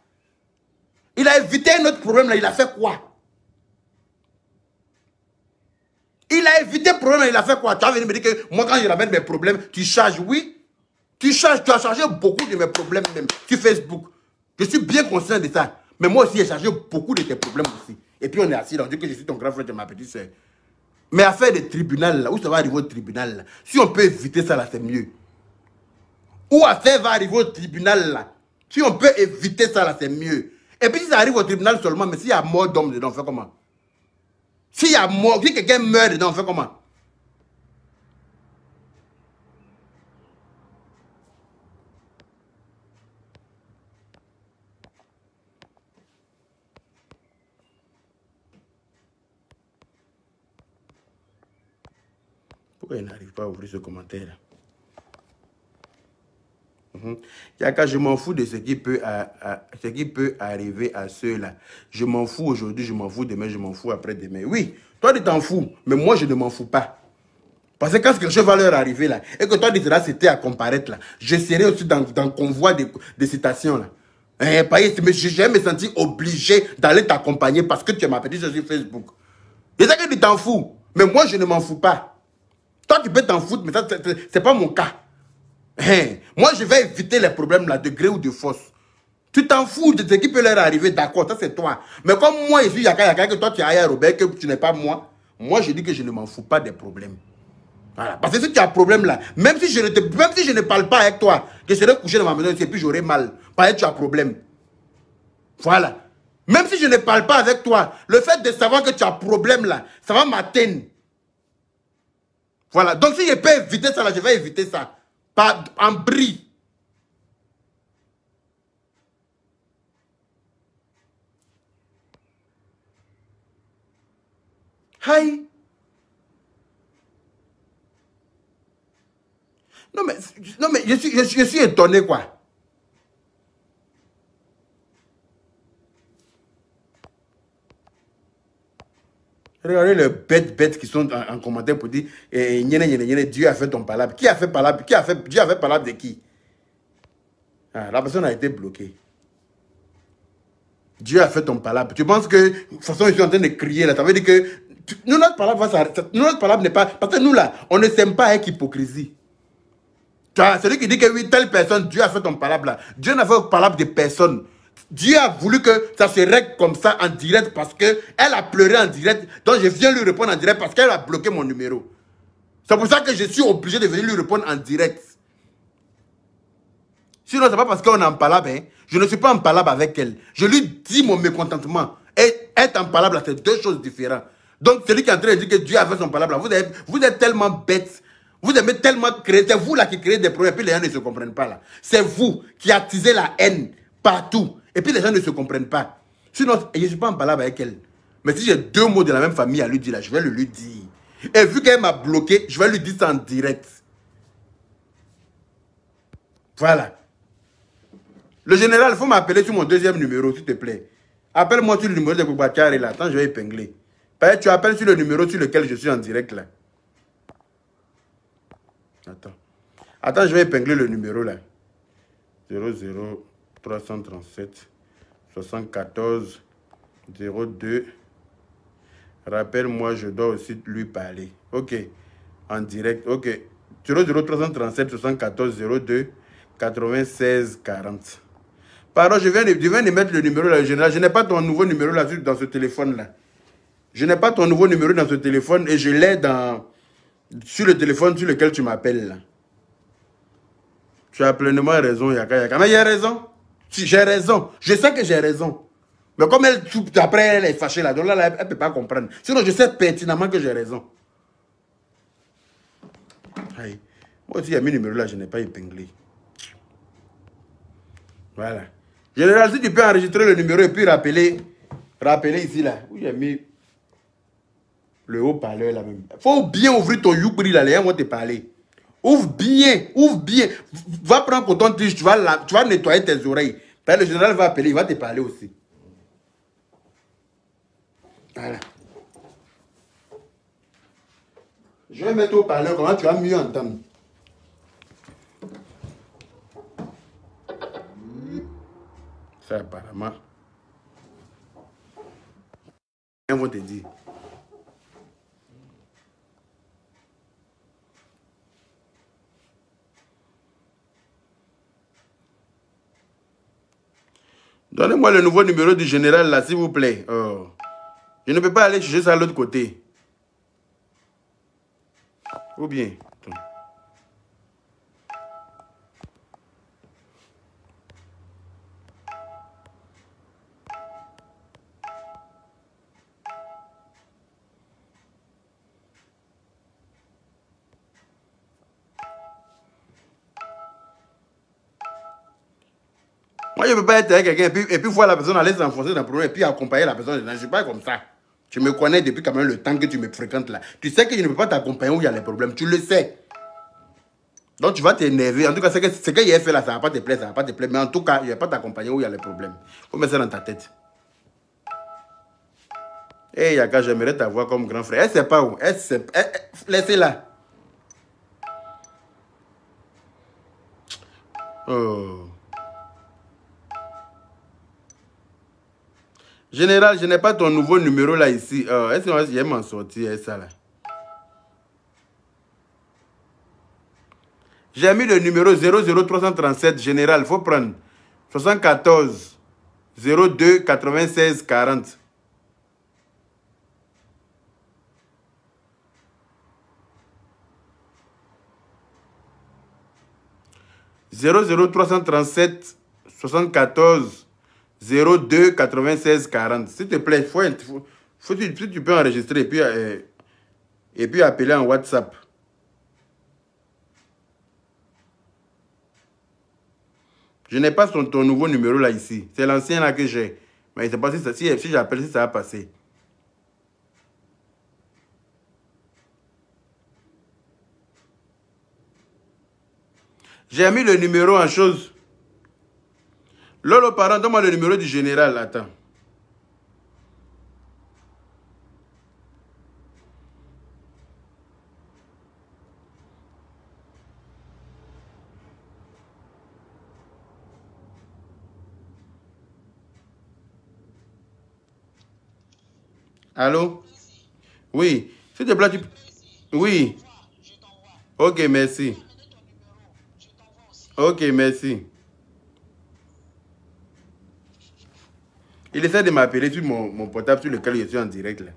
Il a évité un autre problème là, il a fait quoi? Il a évité le problème là, il a fait quoi? Tu vas venir me dire que moi quand je ramène mes problèmes, tu charges, oui? Tu charges, tu as chargé beaucoup de mes problèmes même sur Facebook. Je suis bien conscient de ça. Mais moi aussi, j'ai chargé beaucoup de tes problèmes aussi. Et puis on est assis là, on dit que je suis ton grand frère de ma petite soeur. Mais affaire de tribunal là, où ça va arriver au tribunal là? Si on peut éviter ça là, c'est mieux. Où affaire va arriver au tribunal là? Si on peut éviter ça là, c'est mieux. Et puis si ça arrive au tribunal seulement, mais s'il y a mort d'homme dedans, on fait comment? S'il y a mort, si quelqu'un meurt dedans, on fait comment? Pourquoi il n'arrive pas à ouvrir ce commentaire là? Yaka, je m'en fous de ce qui peut arriver à ceux-là. Je m'en fous aujourd'hui, je m'en fous demain, je m'en fous après-demain. Oui, toi tu t'en fous, mais moi je ne m'en fous pas. Parce que quand quelque chose va leur arriver là, et que toi tu diras c'était à comparaître là, je serai aussi dans le convoi de citations là. Mais je me sentir obligé d'aller t'accompagner parce que tu m'as petit sur Facebook. C'est ça que tu t'en fous, mais moi je ne m'en fous pas. Toi tu peux t'en foutre, mais ça c'est pas mon cas. Moi, je vais éviter les problèmes là, de gré ou de force. Tu t'en fous de ce qui peut leur arriver, d'accord, ça c'est toi. Mais comme moi, je suis Yaka Yaka, que toi tu es Aya Robert, que tu n'es pas moi, moi je dis que je ne m'en fous pas des problèmes. Voilà. Parce que si tu as un problème là, même si je ne parle pas avec toi, je serai couché dans ma maison et puis j'aurai mal. Parce que tu as un problème. Voilà. Même si je ne parle pas avec toi, le fait de savoir que tu as un problème là, ça va m'atteindre. Voilà. Donc si je peux éviter ça là, je vais éviter ça. Pas en bris. Aïe. Non mais je suis étonné quoi. Regardez les bêtes qui sont en commentaire pour dire Dieu a fait ton palabre. Qui a fait palabre? Dieu a fait palabre de qui? Ah, la personne a été bloquée. Dieu a fait ton palabre. Tu penses que, de toute façon, je suis en train de crier là. Ça veut dire que nous, notre palabre va s'arrêter. Notre palabre n'est pas. Parce que nous là, on ne s'aime pas avec hypocrisie. Celui qui dit que oui, telle personne, Dieu a fait ton palabre là. Dieu n'a fait palabre de personne. Dieu a voulu que ça se règle comme ça en direct parce qu'elle a pleuré en direct. Donc je viens lui répondre en direct parce qu'elle a bloqué mon numéro. C'est pour ça que je suis obligé de venir lui répondre en direct. Sinon, c'est pas parce qu'on est en palabre. Hein. Je ne suis pas en palabre avec elle. Je lui dis mon mécontentement. Et être en palabre, c'est deux choses différentes. Donc celui qui est en train de dire que Dieu a fait son palabre, vous êtes tellement bête. Vous aimez tellement créer. C'est vous là qui créez des problèmes. Et puis les gens ne se comprennent pas là. C'est vous qui attisez la haine partout. Et puis les gens ne se comprennent pas. Sinon, je ne suis pas en palabre avec elle. Mais si j'ai deux mots de la même famille à lui dire là, je vais le lui dire. Et vu qu'elle m'a bloqué, je vais lui dire ça en direct. Voilà. Le général, il faut m'appeler sur mon deuxième numéro, s'il te plaît. Appelle-moi sur le numéro de Boubacar là. Attends, je vais épingler. Tu appelles sur le numéro sur lequel je suis en direct là. Attends, je vais épingler le numéro là. 00337 74 02. Rappelle-moi, je dois aussi lui parler. Ok. En direct. Ok. 00337 74 02 96 40. Pardon, je viens de mettre le numéro là, général. Je n'ai pas ton nouveau numéro là dans ce téléphone là. Je n'ai pas ton nouveau numéro dans ce téléphone et je l'ai sur le téléphone sur lequel tu m'appelles là. Tu as pleinement raison, Yaka Yaka. Mais il y a raison. Si, j'ai raison. Je sais que j'ai raison. Mais comme elle, après, elle est fâchée là, donc là, elle ne peut pas comprendre. Sinon, je sais pertinemment que j'ai raison. Aïe. Moi aussi, il y a mis le numéro là, je n'ai pas épinglé. Voilà. Général, si tu peux enregistrer le numéro et puis rappeler ici là, où j'ai mis le haut-parleur là même. Il faut bien ouvrir ton youpri là, les gens vont te parler. Ouvre bien, ouvre bien. Va prendre coton tige, tu vas nettoyer tes oreilles. Le général va appeler, il va te parler aussi. Voilà. Je vais mettre au parleur, comment tu vas mieux entendre. Ça apparemment. Ils vont te dire. Donnez-moi le nouveau numéro du général là, s'il vous plaît. Oh. Je ne peux pas aller chercher ça à l'autre côté. Ou bien. Attends. Moi, je ne peux pas être avec quelqu'un et puis voir la personne aller s'enfoncer dans le problème et puis accompagner la personne. Je ne suis pas comme ça. Tu me connais depuis quand même le temps que tu me fréquentes là. Tu sais que je ne peux pas t'accompagner où il y a les problèmes. Tu le sais. Donc tu vas t'énerver. En tout cas, ce qu'il a fait là, ça ne va pas te plaire, ça ne va pas te plaire. Mais en tout cas, il ne va pas t'accompagner où il y a les problèmes. Il faut mettre ça dans ta tête. Hey Yaka, j'aimerais t'avoir comme grand frère. Elle ne sait pas où. Laissez-la. Oh. Général, je n'ai pas ton nouveau numéro là ici. Est-ce que je vais m'en sortir ça là? J'ai mis le numéro 00337. Général, il faut prendre. 74 02 96 40. 00337 74 02 96 40. S'il te plaît, tu peux enregistrer et puis appeler en WhatsApp. Je n'ai pas ton nouveau numéro là ici. C'est l'ancien là que j'ai. Mais je ne sais pas si j'appelle, si ça va passer. J'ai mis le numéro en chose. Lolo, parent, donne-moi le numéro du général. Attends. Allô? Oui. S'il te plaît, tu... Oui. Ok, merci. Ok, merci. Il essaie de m'appeler sur mon portable sur lequel je suis en direct là.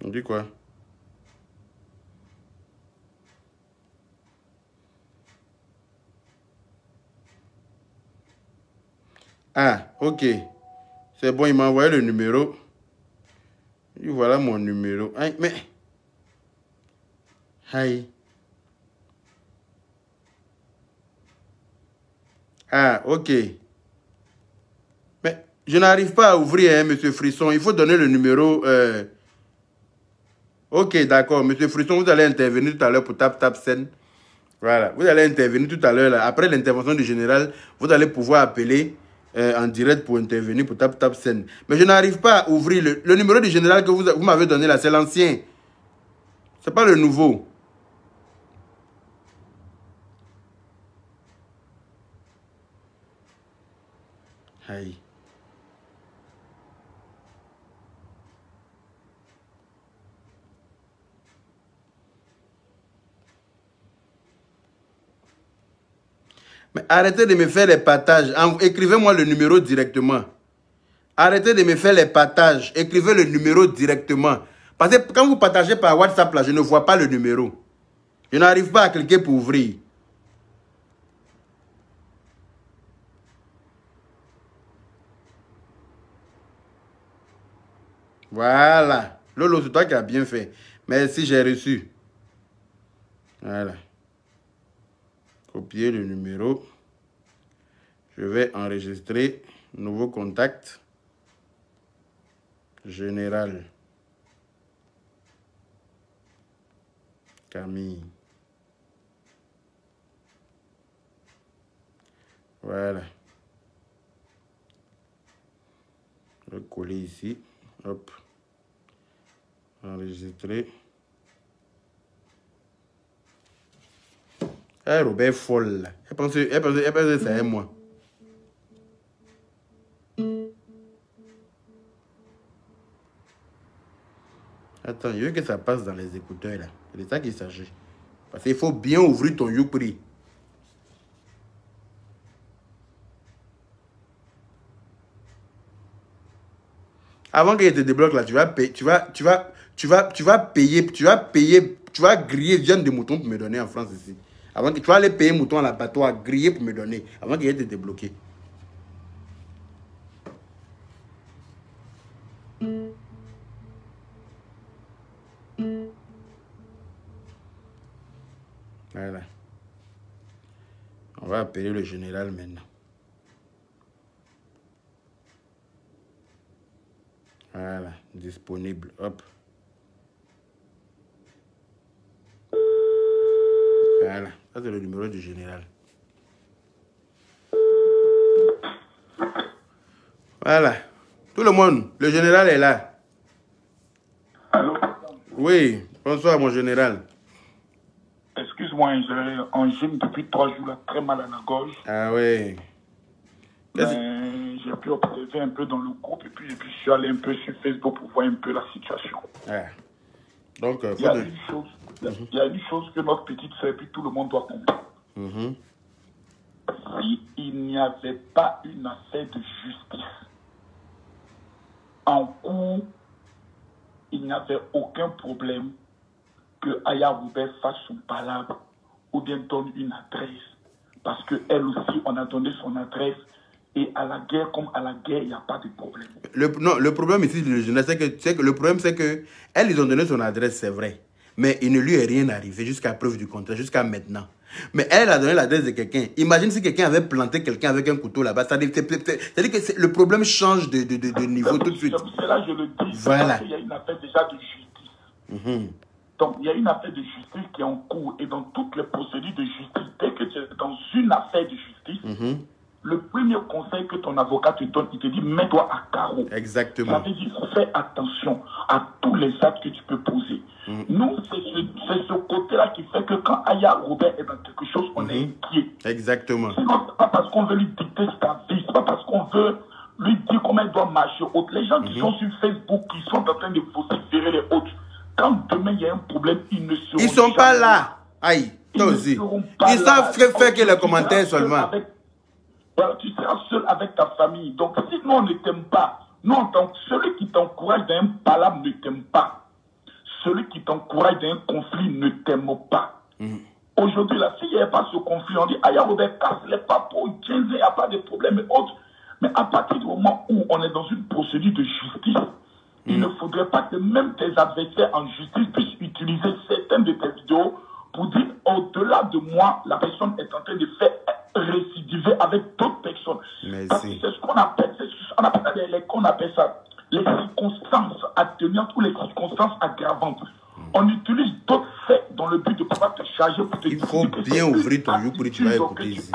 On dit quoi? Ah, ok. C'est bon, il m'a envoyé le numéro. Et voilà mon numéro. Aïe, mais... Aïe. Ah, ok. Mais je n'arrive pas à ouvrir, hein, monsieur Frisson. Il faut donner le numéro. Ok, d'accord. Monsieur Frisson, vous allez intervenir tout à l'heure pour Tap Scène. Voilà. Vous allez intervenir tout à l'heure. Après l'intervention du général, vous allez pouvoir appeler en direct pour intervenir pour Tap Scène. Mais je n'arrive pas à ouvrir le numéro du général que vous m'avez donné là. C'est l'ancien. C'est pas le nouveau. Aïe. Mais arrêtez de me faire les partages. Écrivez-moi le numéro directement. Arrêtez de me faire les partages. Écrivez le numéro directement. Parce que quand vous partagez par WhatsApp, là, je ne vois pas le numéro. Je n'arrive pas à cliquer pour ouvrir. Voilà. Lolo, c'est toi qui as bien fait. Merci, j'ai reçu. Voilà. Copier le numéro. Je vais enregistrer. Nouveau contact. Général. Camille. Voilà. Je vais coller ici. Hop. Enregistrer. Ah, Robert folle. Elle pense que c'est moi. Attends, je veux que ça passe dans les écouteurs là. C'est de ça qu'il s'agit. Parce qu'il faut bien ouvrir ton YouPri. Avant que je te débloque là, tu vas griller viande de mouton pour me donner en France ici. Avant que tu vas aller payer mouton à l'abattoir, griller pour me donner. Avant que je te débloquer. Voilà. On va appeler le général maintenant. Voilà, disponible. Hop. Voilà, ça c'est le numéro du général. Voilà. Tout le monde, le général est là. Allô? Oui, bonsoir mon général. Excuse-moi, j'ai un gym depuis 3 jours, là, très mal à la gorge. Ah oui. J'ai pu observer un peu dans le groupe et puis je suis allé un peu sur Facebook pour voir un peu la situation. Ah. Donc, il y a une chose que notre petite sœur et puis tout le monde doit comprendre. S'il n'y avait pas une affaire de justice en cours, il n'y avait aucun problème que Aya Robert fasse son palabre ou bien donne une adresse. Parce qu'elle aussi, on a donné son adresse. Et à la guerre, comme à la guerre, il n'y a pas de problème. Non, le problème ici, le problème, c'est que elle, ils ont donné son adresse, c'est vrai. Mais il ne lui est rien arrivé jusqu'à preuve du contraire, jusqu'à maintenant. Mais elle a donné l'adresse de quelqu'un. Imagine si quelqu'un avait planté quelqu'un avec un couteau là-bas. C'est-à-dire que le problème change de niveau tout de suite. C'est là que je le dis. Voilà. Parce qu'il y a une affaire déjà de justice. Donc, il y a une affaire de justice qui est en cours. Et dans toutes les procédures de justice, dès que tu es dans une affaire de justice, le premier conseil que ton avocat te donne, il te dit, mets-toi à carreau. Exactement. Ça veut dire, fais attention à tous les actes que tu peux poser. Nous, c'est ce côté-là qui fait que quand Aya Robert est dans quelque chose, on est inquiet. Exactement. Sinon, c'est pas parce qu'on veut lui dicter sa vie, c'est pas parce qu'on veut lui dire comment elle doit marcher. Les gens qui sont sur Facebook, qui sont en train de vociférer les autres, quand demain il y a un problème, ils ne seront Ils sont pas là. Aïe, toi aussi. Ils savent faire que les commentaires seulement. Voilà, tu seras seul avec ta famille. Donc, si nous, on ne t'aime pas, nous, en tant que celui qui t'encourage d'un palabre ne t'aime pas. Celui qui t'encourage d'un conflit ne t'aime pas. Aujourd'hui, là, s'il n'y avait pas ce conflit, on dit, Aya Robert, casse les papos, il n'y a pas de problème et autres. Mais à partir du moment où on est dans une procédure de justice, il ne faudrait pas que même tes adversaires en justice puissent utiliser certaines de tes vidéos pour dire, au-delà de moi, la personne est en train de faire récidiver avec d'autres personnes. Parce que c'est ce qu'on appelle, qu'on appelle ça, les circonstances atténuantes ou les circonstances aggravantes. On utilise d'autres faits dans le but de pouvoir te charger pour te dire. Il faut bien ouvrir ton yeux pour que tu vas écouter ici.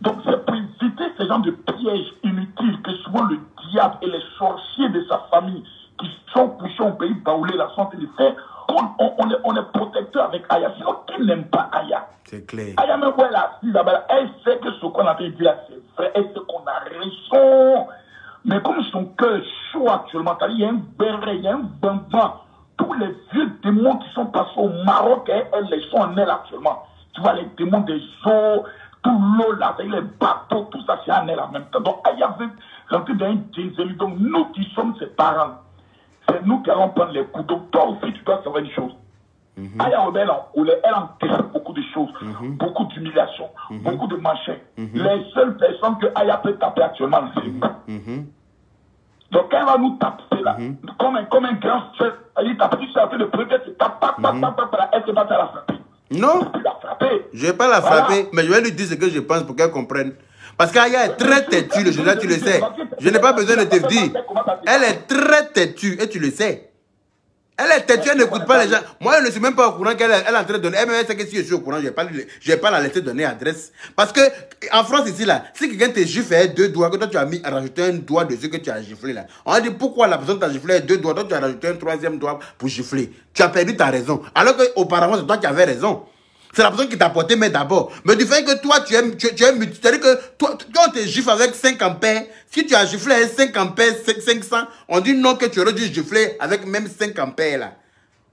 Donc c'est pour éviter ce genre de pièges inutiles que souvent le diable et les sorciers de sa famille qui sont couchés au pays baoulé la santé de faire. On est protecteur avec Aya. Sinon, qui n'aime pas Aya? C'est clair. Aya, même où elle a assise là-bas, elle sait que ce qu'on a dit là, c'est vrai. Elle sait qu'on a raison. Mais comme son cœur est chaud actuellement, il y a un béret, il y a un bambin. Tous les vieux démons qui sont passés au Maroc, elles sont en elle actuellement. Tu vois, les démons des eaux, tout l'eau là, les bateaux, tout ça, c'est en elle en même temps. Donc, Aya veut rentrer dans un désir. Donc, nous qui sommes ses parents, c'est nous qui allons prendre les coups. Donc, toi aussi, tu dois savoir une chose. Aya Robert, elle encaisse beaucoup de choses, beaucoup d'humiliation, beaucoup de machins. Les seules personnes que Aya peut taper actuellement, c'est nous. Donc, elle va nous taper là, comme un grand frère. Elle tape, tu sais, le premier, c'est tape, elle se va faire la frapper. Non, je ne vais pas la frapper, mais je vais lui dire ce que je pense pour qu'elle comprenne. Parce qu'Aya est très têtue, le général, tu le sais. Je n'ai pas besoin de te dire. Elle est très têtue, et tu le sais. Elle est têtue, elle n'écoute pas les gens. Moi, je ne suis même pas au courant qu'elle est en train de donner. Elle sait que si je suis au courant, je ne vais pas la laisser donner adresse. Parce que, en France, ici, là, si quelqu'un te gifle avec 2 doigts, que toi tu as rajouté un doigt dessus que tu as giflé, là, on va dire pourquoi la personne t'a giflé avec 2 doigts, toi tu as rajouté un 3e doigt pour gifler. Tu as perdu ta raison. Alors qu'auparavant, c'est toi qui avais raison. C'est la personne qui t'a porté, mais d'abord. Mais du fait que toi, tu es c'est-à-dire que toi, quand on te gifle avec 5 ampères, si tu as giflé avec 5 ampères, 500, on dit non que tu aurais dû gifler avec même 5 ampères, là,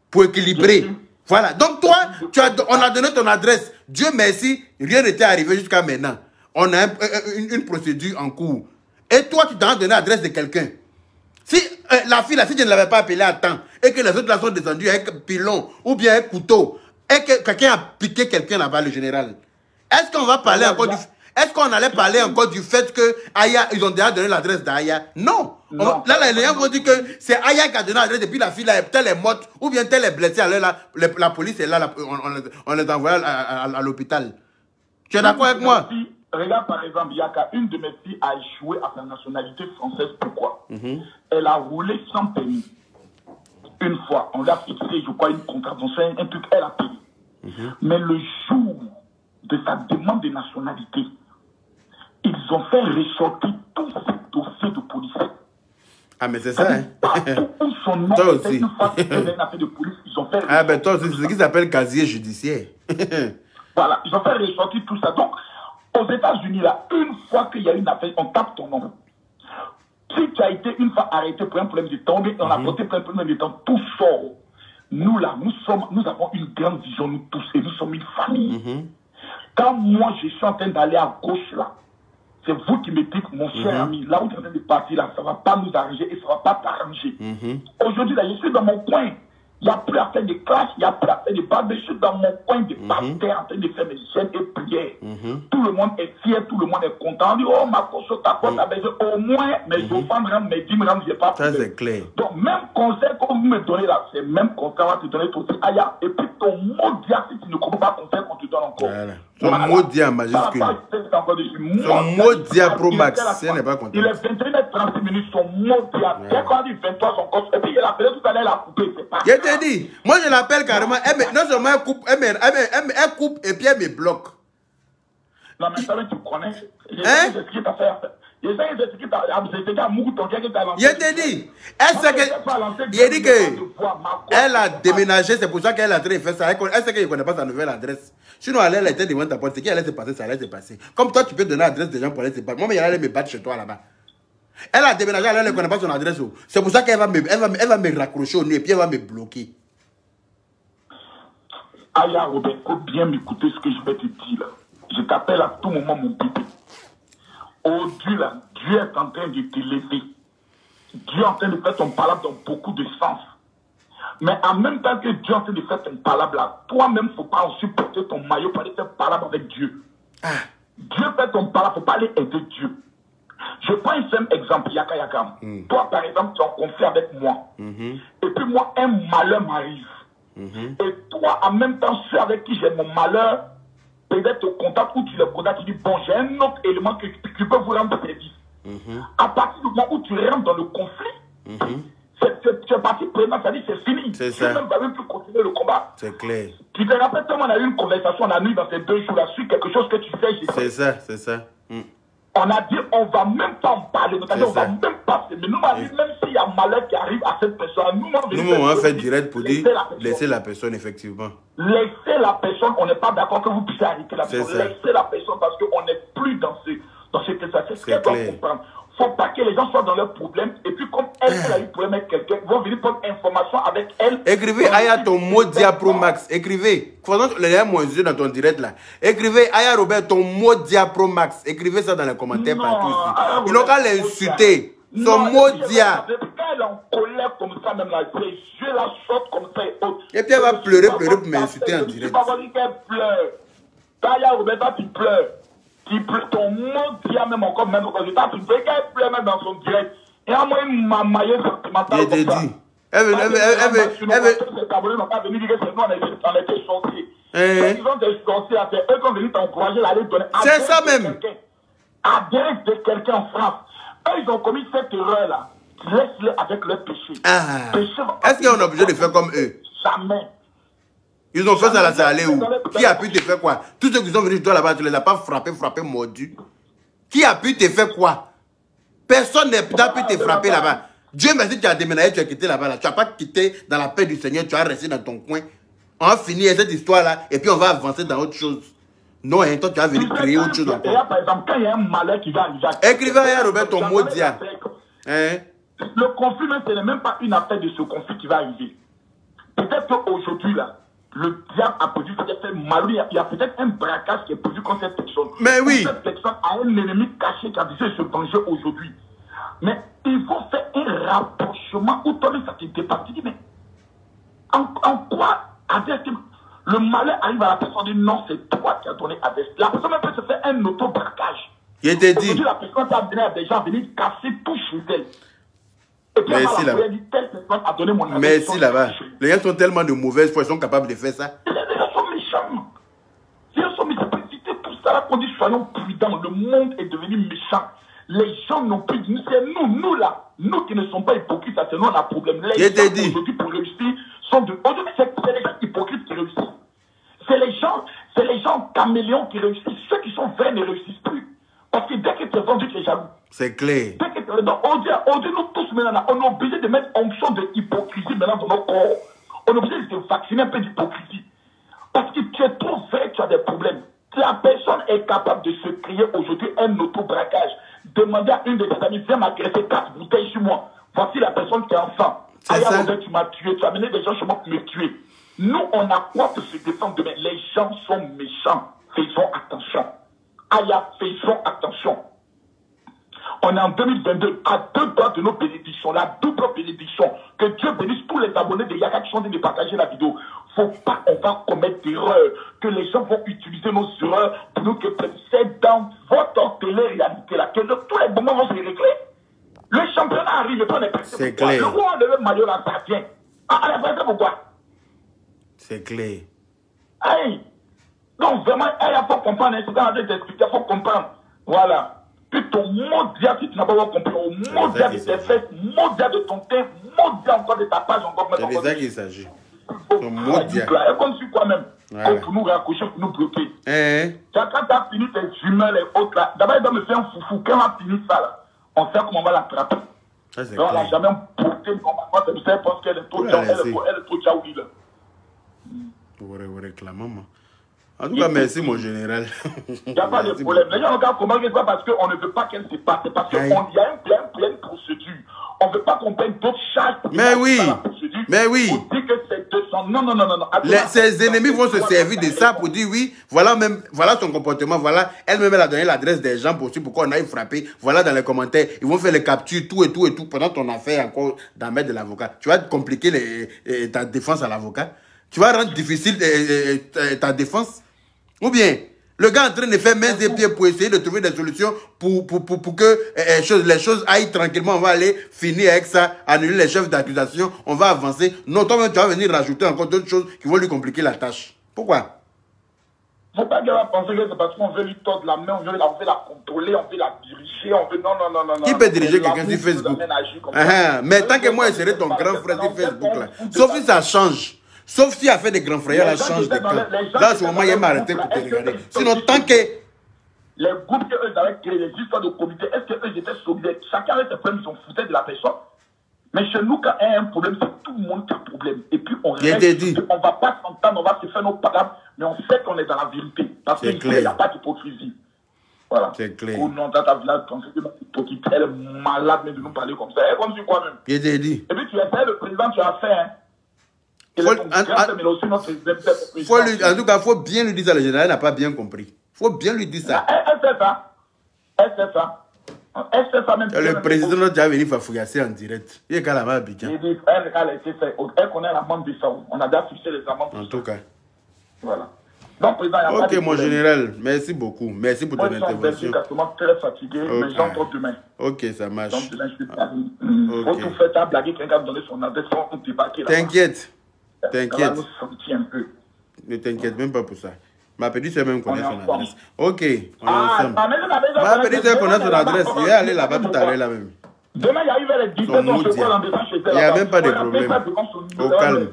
pour équilibrer. Voilà. Donc toi, on a donné ton adresse. Dieu merci, rien n'était arrivé jusqu'à maintenant. On a une procédure en cours. Et toi, tu t'as donné l'adresse de quelqu'un. Si la fille, là, si je ne l'avais pas appelée à temps, et que les autres là sont descendus avec pilon ou bien avec couteau, et que quelqu'un a piqué quelqu'un là-bas, le général. Est-ce qu'on va parler encore du... Est-ce qu'on allait parler encore du fait que Aya, ils ont déjà donné l'adresse d'Aya? Non. Là, les gens vont dire que c'est Aya qui a donné l'adresse depuis la fille, là, telle est morte, ou bien telle est blessée. Alors là, la police est là, on les envoie à l'hôpital. Tu es d'accord avec moi? Regarde par exemple, Yaka, une de mes filles a échoué à sa nationalité française. Pourquoi? Elle a roulé sans permis. Une fois, on l'a fixé, je crois, une contravention, un truc, elle a payé. Mais le jour de sa demande de nationalité, ils ont fait ressortir tous ces dossiers de police. Ah, mais c'est ça, hein? Où son nom toi était aussi. une fois qu'il y avait une affaire de police, ils ont fait Ah, ben toi aussi, c'est ce qui s'appelle casier judiciaire. Voilà, ils ont fait ressortir tout ça. Donc, aux États-Unis, là, une fois qu'il y a une affaire, on tape ton nom. Si tu as été une fois arrêté pour un problème de temps, on a porté pour un problème de temps, tout sort. Nous, là, nous avons une grande vision, nous tous, et nous sommes une famille. Quand moi, je suis en train d'aller à gauche, là, c'est vous qui me dites, mon cher ami, là où tu es en train de partir, là, ça ne va pas nous arranger et ça ne va pas t'arranger. Aujourd'hui, là, je suis dans mon coin. Il n'y a plus à faire de clash, il n'y a plus à faire de barbes. Je suis dans mon coin de pasteur en train de faire mes chaînes et prières. Tout le monde est fier, tout le monde est content. On dit, oh, ma coche, ta coche, au moins, mes offrandes rentrent, mes dîmes rentrent, je n'ai pas ça, c'est clair. Donc, même conseil que vous me donnez là, c'est le même conseil qu'on va te donner tout aussi. Aya, et puis ton mot dia, si tu ne comprends pas conseil qu'on te donne encore. Voilà. Son mot dia en majuscule. Son mot dia pro max, ce n'est pas content. Il est 21h36 minutes, son mot dia. Dès qu'on a dit 23, son coche, et puis il a appelé tout à l'heure, il a coupé, c'est pas. Je te dis, moi je l'appelle carrément, non seulement elle coupe et puis elle me bloque. Non, mais ça, tu connais. Hein? Je te dis, elle sait que, il dit que elle a déménagé, c'est pour ça qu'elle a fait ça. Elle sait qu'elle ne connaît pas sa nouvelle adresse. Sinon, elle était devant ta porte, c'est qui allait se passer, ça allait se passer. Comme toi, tu peux donner l'adresse des gens pour aller se battre. Moi, mais elle allait me battre chez toi là-bas. Elle a déménagé, elle ne connaît pas son adresse. C'est pour ça qu'elle va me raccrocher au nez et puis elle va me bloquer. Aya Robert, il faut bien m'écouter ce que je vais te dire là. Je t'appelle à tout moment mon bébé. Aujourd'hui là, Dieu est en train de t'élever. Dieu est en train de faire ton palabre dans beaucoup de sens. Mais en même temps que Dieu est en train de faire ton palabre là, toi-même, il ne faut pas en supporter ton maillot pour aller faire palabre avec Dieu. Dieu fait ton palabre, il ne faut pas aller aider Dieu. Je prends un simple exemple, Yaka Yakam. Toi, par exemple, tu es en conflit avec moi. Et puis moi, un malheur m'arrive. Et toi, en même temps, ceux avec qui j'ai mon malheur, peut-être au contact où tu le contactes, tu dis, bon, j'ai un autre élément qui peut vous rendre service. À partir du moment où tu rentres dans le conflit, c'est parti prenant, ça dit c'est fini. C'est ça. Tu ne vas même plus continuer le combat. C'est clair. Tu te rappelles comment on a eu une conversation la nuit dans ces 2 jours-là sur quelque chose que tu fais. C'est ça, c'est ça. On a dit, on ne va même pas en parler. On ne va même pas. Mais nous, on a dit, même s'il y a malheur qui arrive à cette personne, nous, on va faire direct pour dire, laisser la personne, effectivement. Laissez la personne, on n'est pas d'accord que vous puissiez arrêter la personne. Laissez la personne parce qu'on n'est plus dans ce que ça. C'est ce qu'elle doit comprendre. Il ne faut pas que les gens soient dans leurs problèmes. Et puis, comme elle a eu problème avec quelqu'un, ils vont venir prendre information avec elle. Écrivez Aya ton mot dia pro max. Écrivez. Faisons les mots dans ton direct là. Écrivez Aya Robert ton mot dia pro max. Écrivez ça dans les commentaires partout ici. Ils n'ont qu'à l'insulter. Son mot dia. Quand elle est en colère comme ça, même là, je la sorte comme ça et autres. Et puis elle va pleurer pour m'insulter en direct. Tu vas voir qu'elle pleure. Aya Robert, toi tu pleures. Ton mot dia même encore, même quand tu veux qu'elle pleure même dans son direct. Et à moi, une mamaille sentimentale. Je t'ai dit. Elle veut. Les Camerounais n'ont pas venu dire que c'est nous, on était sorciers. Ils ont des sorciers, c'est eux qui ont venu t'encourager à aller donner. C'est ça même. Adresse de quelqu'un en France. Eux, ils ont commis cette erreur-là. Laisse-les avec leur péché. Est-ce qu'on est obligé de faire comme eux? Jamais. Ils ont fait ça là, c'est allé où? Qui a pu te faire quoi? Tous ceux qui sont venus toi là-bas, tu les as pas frappés, mordus. Qui a pu te faire quoi? Personne n'a pu te frapper là-bas. Dieu merci, tu as déménagé, tu as quitté là-bas. Là. Tu n'as pas quitté dans la paix du Seigneur, tu as resté dans ton coin. On va finir cette histoire-là et puis on va avancer dans autre chose. Non, hein, toi tu as venu créer autre chose encore. Par exemple, quand il y a un malheur qui va arriver... Écrivez à Robert ton mot dia. Le conflit, ce n'est même pas une affaire de ce conflit qui va arriver. Peut-être qu'aujourd'hui, là, le diable a produit peut-être mal. Il y a peut-être un braquage qui est prévu contre cette personne. Mais oui. Cette personne a un ennemi caché qui a décidé de se venger aujourd'hui. Mais il faut faire un rapprochement où toi, ça te dépasse. Tu dis, mais en quoi le malheur arrive à la personne dit non, c'est toi qui as donné à Vest. La personne peut se faire un auto-braquage. Il te dit. La personne a donné à des gens à venir casser tout chez elle. Merci là-bas. Merci là-bas. Les gens sont tellement de mauvaise foi, ils sont capables de faire ça. Les gens sont méchants. Les gens sont méchants. C'est pour ça qu'on dit soyons prudents. Le monde est devenu méchant. Les gens n'ont plus. C'est nous là. Nous qui ne sommes pas hypocrites, ça c'est nous on a un problème. Les gens aujourd'hui pour réussir sont de. Aujourd'hui, c'est les gens hypocrites qui réussissent. C'est les gens caméléons qui réussissent. Ceux qui sont vrais ne réussissent plus. Parce que dès que tu es vendu, tu es jaloux. C'est clair. Aujourd'hui, nous tous maintenant, on est obligé de mettre onction de hypocrisie maintenant dans nos corps. On est obligé de se vacciner un peu d'hypocrisie. Parce que tu es trop vrai, tu as des problèmes. La personne est capable de se créer aujourd'hui un auto-braquage. Demander à une de tes amis, viens m'agresser 4 bouteilles sur moi. Voici la personne qui est enfant. Tu m'as tué, tu as amené des gens chez moi pour me tuer. Nous, on a quoi pour se défendre demain? Les gens sont méchants. faisons attention. Aya, faisons attention. On est en 2022, à 2 doigts de nos bénédictions, la double bénédiction. Que Dieu bénisse tous les abonnés de Yaka qui sont en train de partager la vidéo. Faut pas qu'on va commettre d'erreurs, que les gens vont utiliser nos erreurs pour nous que c'est dans votre télé-réalité là, que tous les moments vont se régler. Le championnat arrive, pas les personnes. C'est clair. Le roi on le maillot là, ça vient. Ah, la vérité, pourquoi? C'est clair. Aïe. Donc vraiment, il faut comprendre, c'est dans il faut comprendre. Voilà. Puis ton mot dia, si tu n'as pas compris, au mot dia de tes fesses, mot dia de ton teint, mot dia encore de ta page, encore. C'est de ça qu'il s'agit. Ton mot dia. Et comme si quoi même, voilà. pour nous raccrocher, pour nous bloquer. Quand tu as fini tes humains, les autres là, d'abord il doit me faire un foufou. Quand on a fini ça là, on sait comment on va l'attraper. Donc on n'a jamais porté une combat. C'est pour ça parce qu'elle est trop tchaouli là. Vous réclamez, moi. En tout cas, merci mon général. Il n'y a pas de problème. Les gens regardent comment c'est pas parce qu'on ne veut pas qu'elle se passe. C'est parce qu'il y a une procédure. On ne veut pas qu'on paye d'autres charges pour mais oui. la procédure. Mais oui. On dit que c'est 200. Non. Ses ennemis vont se servir de ça pour dire oui, voilà son comportement, voilà. Elle-même, elle a donné l'adresse des gens pour pourquoi on a eu frappé. Voilà dans les commentaires. Ils vont faire les captures, tout et tout. Pendant ton affaire encore d'en mettre de l'avocat. Tu vas compliquer ta défense à l'avocat. Tu vas rendre difficile ta défense. Ou bien, le gars est en train de faire mains et pieds pour essayer de trouver des solutions pour que les choses aillent tranquillement. On va aller finir avec ça, annuler les chefs d'accusation, on va avancer. Non, toi-même, tu vas venir rajouter encore d'autres choses qui vont lui compliquer la tâche. Pourquoi? Il ne faut pas qu'elle va penser que c'est parce qu'on veut lui tordre la main, on veut la contrôler, on veut la diriger, on veut... Non. Qui peut diriger quelqu'un sur Facebook? Mais tant que moi, je serai ton grand frère sur Facebook, là. Sauf si ça change. Sauf si elle fait des grands frères, elle change de camp. Là, à ce moment, il va m'arrêter pour te regarder. Sinon, tant que... Les groupes qu'eux avaient créés, les histoires de comité, est-ce qu'eux étaient solidaires? Chacun avait ses problèmes, ils s'en foutaient de la personne. Mais chez nous, quand il y a un problème, c'est tout le monde qui a un problème. Et puis, on reste, on ne va pas s'entendre, on va se faire nos paroles, mais on sait qu'on est dans la vérité. Parce qu'il n'y a pas d'hypocrisie. Voilà. C'est clair. Au nom de ta village, quand c'est hypocrite, elle est malade de nous parler comme ça. Elle est comme si quoi même. Il t'a dit. Et puis, tu as fait, le président, tu as fait, hein. En tout cas, il faut bien lui dire ça. Le général n'a pas bien compris. Il faut bien lui dire ça. Elle fait ça. Elle fait ça. Elle fait ça même. Le président n'a déjà venu fafouillasser en direct. Il est qu'à la main à Abidjan. Elle connaît la membre du Sao. On a déjà fixé les amendes. En tout cas. Voilà. Donc, président, il y a ok, mon général. Merci beaucoup. Merci pour ton intervention. Je suis très fatigué, mais j'entre demain. Ok, ça marche. Donc, demain, je suis parti. Il faut tout faire. Tu as blagué, quelqu'un donner son adresse. T'inquiète. T'inquiète. Ne t'inquiète même pas pour ça. Ma petite soeur même connaît son adresse. Ok, on est ensemble. Ma petite soeur connaît son adresse. Il est allé là-bas tout à l'heure là même. Demain, il y a eu les 17 ans, je crois, chez elle. Il n'y a même pas de problème. Au calme.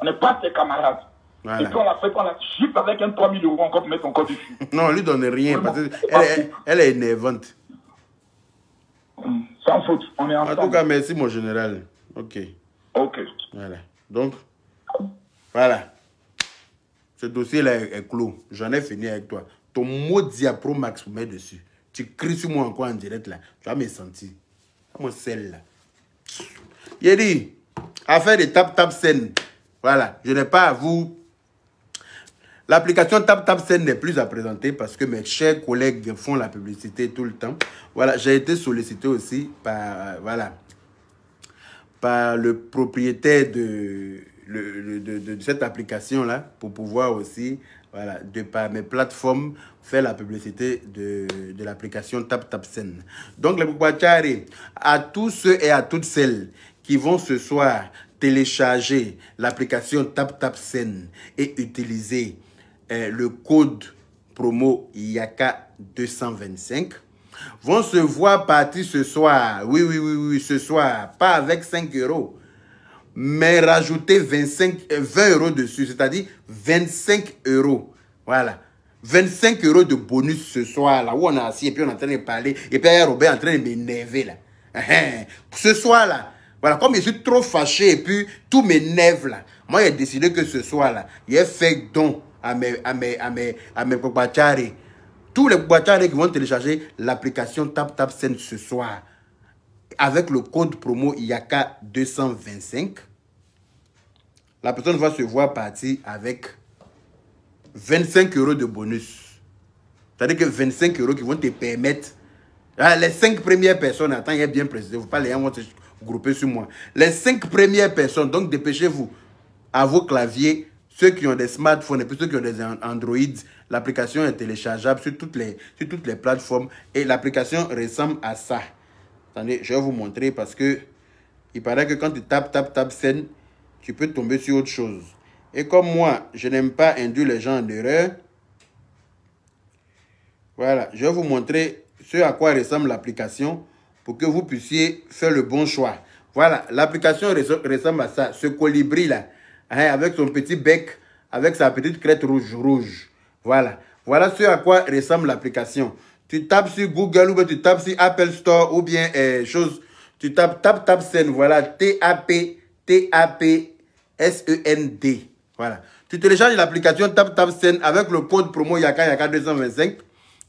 On n'est pas ses camarades. Voilà. Et puis on a fait qu'on a chiffre avec un 3 000 € encore pour mettre encore dessus. Non, on lui donne rien parce qu'elle est énervante. Sans faute, on est ensemble. En tout cas, merci mon général. Ok. Ok. Voilà. Donc, voilà. Ce dossier-là est clos. J'en ai fini avec toi. Ton mot Diapro Max met dessus. Tu cries sur moi encore en direct là. Tu vas me sentir. Comment celle-là? Il dit, affaire de tap scène. Voilà. Je n'ai pas à vous. L'application tap scène n'est plus à présenter parce que mes chers collègues font la publicité tout le temps. Voilà. J'ai été sollicité aussi par, par le propriétaire de cette application-là pour pouvoir aussi, voilà, de par mes plateformes, faire la publicité de l'application tap scène. Donc, les Boubachari, à tous ceux et à toutes celles qui vont ce soir télécharger l'application tap scène et utiliser le code promo IAKA 225, vont se voir partir ce soir, oui, ce soir, pas avec 5 €, mais rajouter 20 € dessus, c'est-à-dire 25 €. Voilà. 25 € de bonus ce soir, là, où on est assis et puis on est en train de parler, et puis il y a Robert en train de m'énerver, là. Ce soir-là, voilà, comme je suis trop fâché et puis tout m'énerve, là, moi, j'ai décidé que ce soir-là, j'ai fait don à mes Boubachari. Tous les Boubachari qui vont télécharger l'application tap scène ce soir, avec le code promo IAKA 225, la personne va se voir partir avec 25 € de bonus. C'est-à-dire que 25 € qui vont te permettre... Ah, les 5 premières personnes, attends, il est bien précisé, vous parlez, on va se grouper sur moi. Les 5 premières personnes, donc dépêchez-vous à vos claviers, ceux qui ont des smartphones et puis ceux qui ont des Android, l'application est téléchargeable sur toutes les plateformes et l'application ressemble à ça. Attendez, je vais vous montrer parce que il paraît que quand tu tapes scène, tu peux tomber sur autre chose. Et comme moi, je n'aime pas induire les gens en erreur, voilà, je vais vous montrer ce à quoi ressemble l'application pour que vous puissiez faire le bon choix. Voilà, l'application ressemble à ça, ce colibri là, hein, avec son petit bec, avec sa petite crête rouge. Voilà, voilà ce à quoi ressemble l'application. Tu tapes sur Google ou bien tu tapes sur Apple Store ou bien tu tapes scène, voilà, TAPSEND. Voilà, tu télécharges l'application tap scène avec le code promo Yaka 225.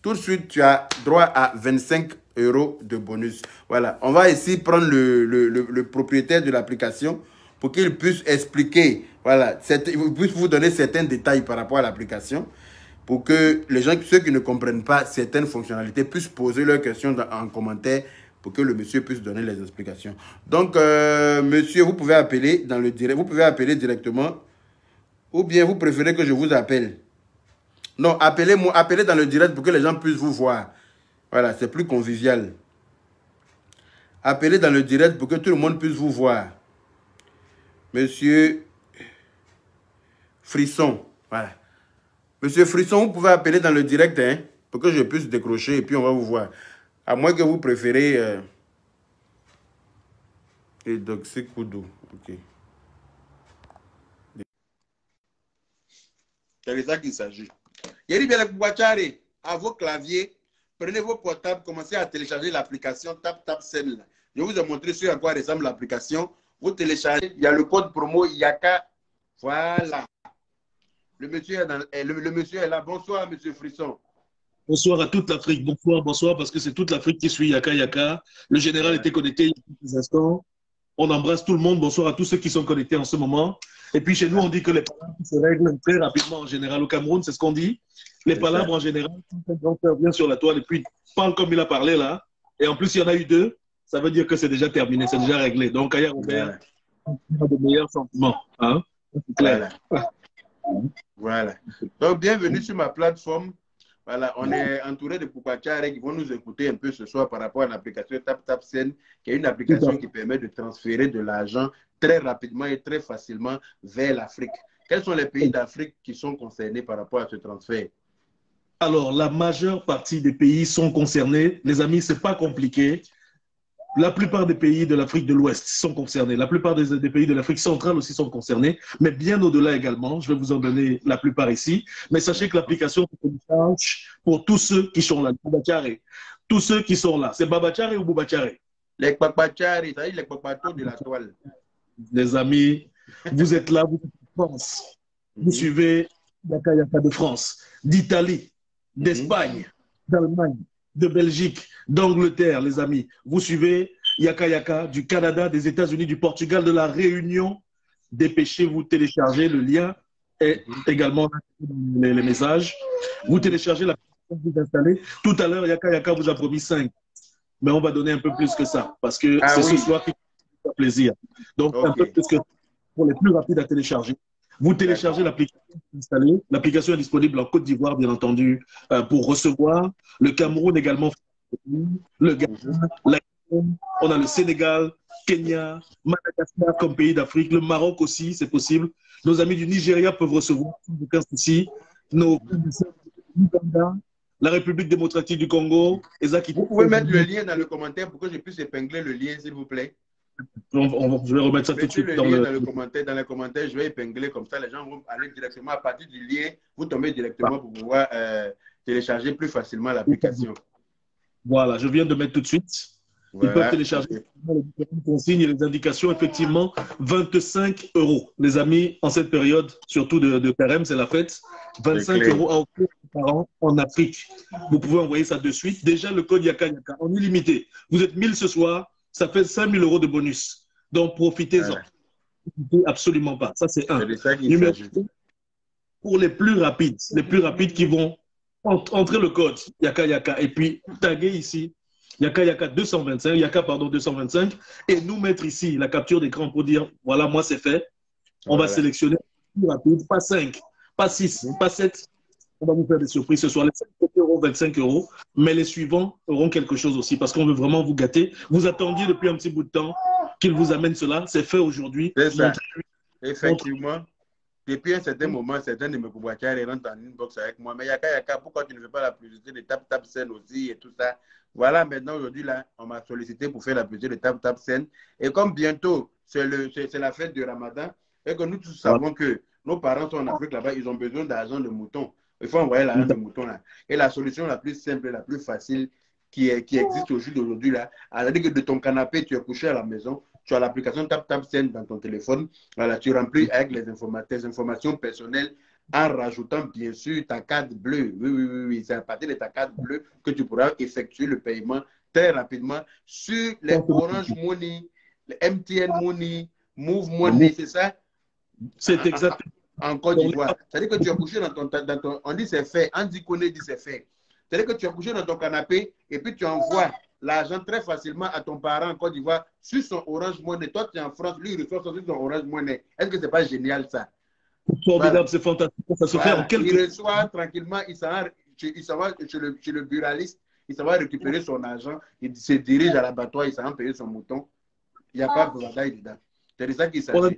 Tout de suite, tu as droit à 25 € de bonus. Voilà, on va ici prendre le propriétaire de l'application pour qu'il puisse expliquer, voilà, il puisse vous donner certains détails par rapport à l'application pour que les gens, ceux qui ne comprennent pas certaines fonctionnalités, puissent poser leurs questions en commentaire pour que le monsieur puisse donner les explications. Donc, monsieur, vous pouvez appeler dans le direct, vous pouvez appeler directement ou bien vous préférez que je vous appelle. Non, appelez-moi, appelez dans le direct pour que les gens puissent vous voir. Voilà, c'est plus convivial. Appelez dans le direct pour que tout le monde puisse vous voir. Monsieur Frisson, voilà. Monsieur Frisson, vous pouvez appeler dans le direct, hein, pour que je puisse décrocher et puis on va vous voir. À moins que vous préférez... Et donc, c'est Koudou. Ok. C'est de ça qu'il s'agit. Yeri bien les à vos claviers, prenez vos portables, commencez à télécharger l'application tap scène. Je vous ai montré sur à quoi ressemble l'application. Vous téléchargez, il y a le code promo Yaka. Voilà. Le monsieur est là. Bonsoir, monsieur Frisson. Bonsoir à toute l'Afrique. Bonsoir, parce que c'est toute l'Afrique qui suit Yaka. Le général était connecté il y a quelques instants. On embrasse tout le monde. Bonsoir à tous ceux qui sont connectés en ce moment. Et puis chez nous, on dit que les palabres se règlent très rapidement en général. Au Cameroun, c'est ce qu'on dit. Les palabres en général, quand un grand frère vient sur la toile et puis parle comme il a parlé là, et en plus il y en a eu 2, ça veut dire que c'est déjà terminé, c'est déjà réglé. Donc Aya Robert a de meilleurs sentiments. Hein? C'est clair. Voilà. Donc bienvenue sur ma plateforme. Voilà, on est entouré de Poupachare qui vont nous écouter un peu ce soir par rapport à l'application TapTapSend, qui est une application qui permet de transférer de l'argent très rapidement et très facilement vers l'Afrique. Quels sont les pays d'Afrique qui sont concernés par rapport à ce transfert? Alors, la majeure partie des pays sont concernés. Les amis, ce n'est pas compliqué. La plupart des pays de l'Afrique de l'Ouest sont concernés. La plupart des pays de l'Afrique centrale aussi sont concernés, mais bien au-delà également. Je vais vous en donner la plupart ici. Mais sachez que l'application se télécharge pour tous ceux qui sont là. Tous ceux qui sont là. C'est Babachare ou Boubachare? Les Babachare, c'est-à-dire les papatos de la toile. Les amis, vous êtes là, vous êtes en France. Vous suivez Yaka de France, d'Italie, d'Espagne, d'Allemagne, de Belgique, d'Angleterre, les amis. Vous suivez Yaka du Canada, des États-Unis, du Portugal, de la Réunion. Dépêchez-vous, téléchargez le lien et également les messages. Vous téléchargez l'application, vous installez. Tout à l'heure, Yaka vous a promis 5. Mais on va donner un peu plus que ça parce que c'est ce soir qui fait plaisir. Donc, un peu plus que pour les plus rapides à télécharger. Vous téléchargez l'application, installée. L'application est disponible en Côte d'Ivoire, bien entendu, pour recevoir. Le Cameroun également, le Ghana, on a le Sénégal, Kenya, Madagascar comme pays d'Afrique, le Maroc aussi, c'est possible. Nos amis du Nigeria peuvent recevoir sans aucun souci. Nos Uganda, la République démocratique du Congo. Vous pouvez mettre le lien dans le commentaire pour que je puisse épingler le lien, s'il vous plaît. Je vais remettre ça tout de suite dans les commentaires, je vais épingler comme ça, les gens vont aller directement à partir du lien, vous tombez directement pour pouvoir télécharger plus facilement l'application. Voilà, je viens de mettre tout de suite. Ils peuvent télécharger les différentes consignes et les indications. Effectivement, 25 €. Les amis, en cette période, surtout de carême, c'est la fête. 25 € à offrir par an en Afrique. Vous pouvez envoyer ça de suite. Déjà, le code Yaka en illimité. Vous êtes 1000 ce soir. Ça fait 5 000 € de bonus. Donc, profitez-en. Absolument pas. Ça, c'est un. pour les plus rapides qui vont entrer le code Yaka Yaka et puis taguer ici Yaka Yaka 225, Yaka pardon 225 et nous mettre ici la capture d'écran pour dire voilà, moi c'est fait. On va sélectionner les plus rapides, pas 5, pas 6, pas 7. On va vous faire des surprises ce soir. Les 5 euros, 25 euros, mais les suivants auront quelque chose aussi parce qu'on veut vraiment vous gâter. Vous attendiez depuis un petit bout de temps qu'il vous amène cela. C'est fait aujourd'hui. C'est ça. Effectivement. Depuis un certain moment, certains de mes covoitiers rentrent en inbox avec moi. Mais Yaka Yaka, pourquoi tu ne fais pas la publicité de Tap Tap Scène aussi et tout ça? Voilà, maintenant, aujourd'hui, là, on m'a sollicité pour faire la publicité de Tap Tap Scène. Et comme bientôt, c'est la fête du Ramadan, et que nous tous savons que nos parents sont en Afrique là-bas, ils ont besoin d'argent de mouton. Il faut envoyer l'argent de mouton là. Et la solution la plus simple, la plus facile qui existe au jour d'aujourd'hui là, c'est-à-dire que de ton canapé, tu es couché à la maison, tu as l'application Tap Tap Scène dans ton téléphone. Voilà, tu remplis avec tes informations personnelles en rajoutant bien sûr ta carte bleue. Oui. C'est à partir de ta carte bleue que tu pourras effectuer le paiement très rapidement sur les Orange Money, les MTN Money, Move Money, c'est ça? C'est exact. En Côte d'Ivoire. C'est-à-dire que tu es couché dans ton on dit c'est fait, Andy Koné dit c'est fait. C'est-à-dire que tu es couché dans ton canapé et puis tu envoies l'argent très facilement à ton parent en Côte d'Ivoire sur son Orange Money. Toi, tu es en France, lui, il reçoit sur son Orange Money. Est-ce que ce n'est pas génial ça? C'est formidable, c'est fantastique. Ça se fait en quelques... Il reçoit tranquillement, il s'en va chez le buraliste, il s'en va récupérer son argent, il se dirige à l'abattoir, il s'en va payer son mouton. Il n'y a pas de bataille dedans. C'est de ça qu'il s'agit.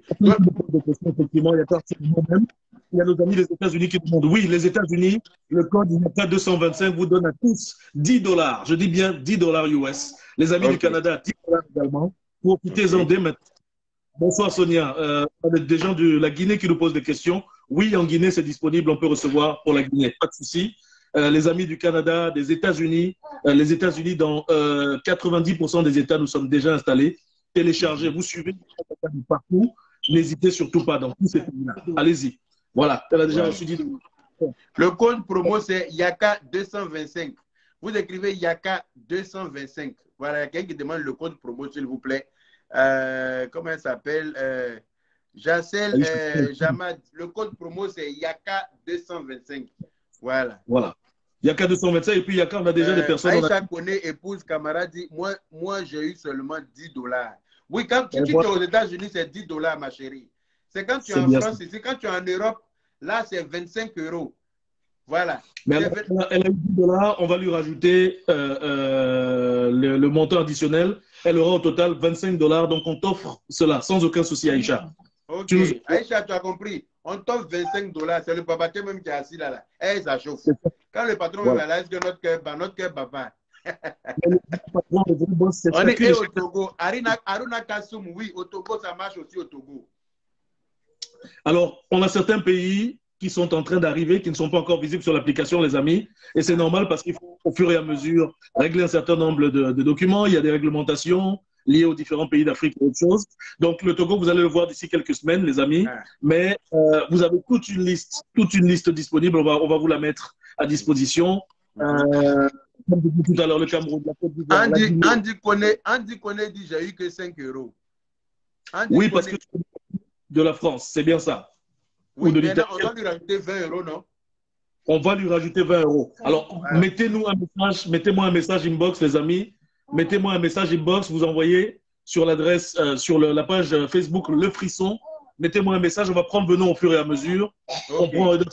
Effectivement, il y a nos amis des États-Unis qui demandent. Oui, les États-Unis, le code INACA 225 vous donne à tous $10. Je dis bien $10 US. Les amis du Canada, $10 également. Profitez-en dès maintenant. Bonsoir Sonia. Des gens de la Guinée qui nous posent des questions. Oui, en Guinée, c'est disponible. On peut recevoir pour la Guinée. Pas de souci. Les amis du Canada, des États-Unis. Les États-Unis, dans 90% des États, nous sommes déjà installés. Téléchargez, vous suivez partout. N'hésitez surtout pas dans tous ces pays-là. Allez-y. Voilà. Elle a déjà reçu dit. Le code promo, c'est Yaka 225. Vous écrivez Yaka 225. Voilà, il y a quelqu'un qui demande le code promo, s'il vous plaît. Comment elle s'appelle? Jacel Jamad. Le code promo, c'est Yaka 225. Voilà. Voilà. Yaka 225 et puis Yaka, on a déjà des personnes. Aïcha Koné, épouse, camarade, dit moi j'ai eu seulement $10. Oui, quand tu es aux États-Unis, c'est $10, ma chérie. C'est quand tu es en France, ici, quand tu es en Europe, là, c'est 25 €. Voilà. Mais elle a eu $10, on va lui rajouter le montant additionnel. Elle aura au total $25, donc on t'offre cela sans aucun souci, Aïcha. Ok, Aïcha, tu as compris. On t'offre $25, c'est le papa même qui est assis là. Hey, ça chauffe. Quand le patron est là, est-ce que notre cœur bat? On est au Togo. Aruna Kassoum, oui, au Togo, ça marche aussi au Togo. Alors, on a certains pays qui sont en train d'arriver, qui ne sont pas encore visibles sur l'application, les amis. Et c'est normal parce qu'il faut, au fur et à mesure, régler un certain nombre de documents. Il y a des réglementations liées aux différents pays d'Afrique et autre chose. Donc, le Togo, vous allez le voir d'ici quelques semaines, les amis. Mais vous avez toute une liste disponible. On va vous la mettre à disposition. Comme je disais tout à l'heure, le Cameroun, la Côte d'Ivoire. Andy Koné dit j'ai eu que 5 €. Oui, parce que de la France, c'est bien ça. Oui, maintenant, on va lui rajouter 20 €, non? On va lui rajouter 20 €. Alors, mettez-moi un message inbox, les amis. Mettez-moi un message inbox, vous envoyez sur l'adresse, sur la page Facebook Le Frisson. Mettez-moi un message, on va prendre le nom au fur et à mesure. On prend, s'il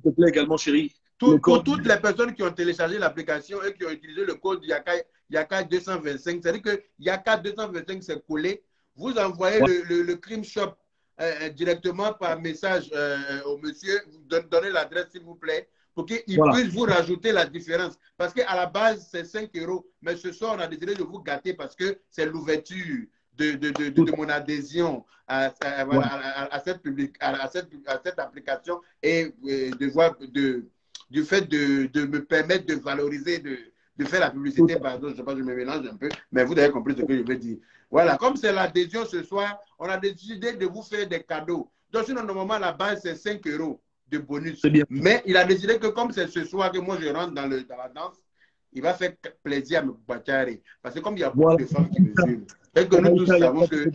te plaît, également, chérie. Pour toutes les personnes qui ont téléchargé l'application et qui ont utilisé le code Yaka 225, c'est-à-dire que Yaka 225 c'est collé, vous envoyez le Crime Shop directement par message au monsieur, vous donnez l'adresse s'il vous plaît, pour qu'il puisse vous rajouter la différence. Parce qu'à la base, c'est 5 €, mais ce soir, on a décidé de vous gâter parce que c'est l'ouverture de mon adhésion à cette application et du fait de me permettre de valoriser, de faire la publicité, pardon, je sais pas, je me mélange un peu, mais vous avez compris ce que je veux dire. Voilà, comme c'est l'adhésion ce soir, on a décidé de vous faire des cadeaux. Donc, sinon, normalement, la base, c'est 5 € de bonus. Mais il a décidé que comme c'est ce soir que moi, je rentre dans la danse, il va faire plaisir à me bâtir. Parce que comme il y a beaucoup de femmes qui me suivent, et que nous tous savons que...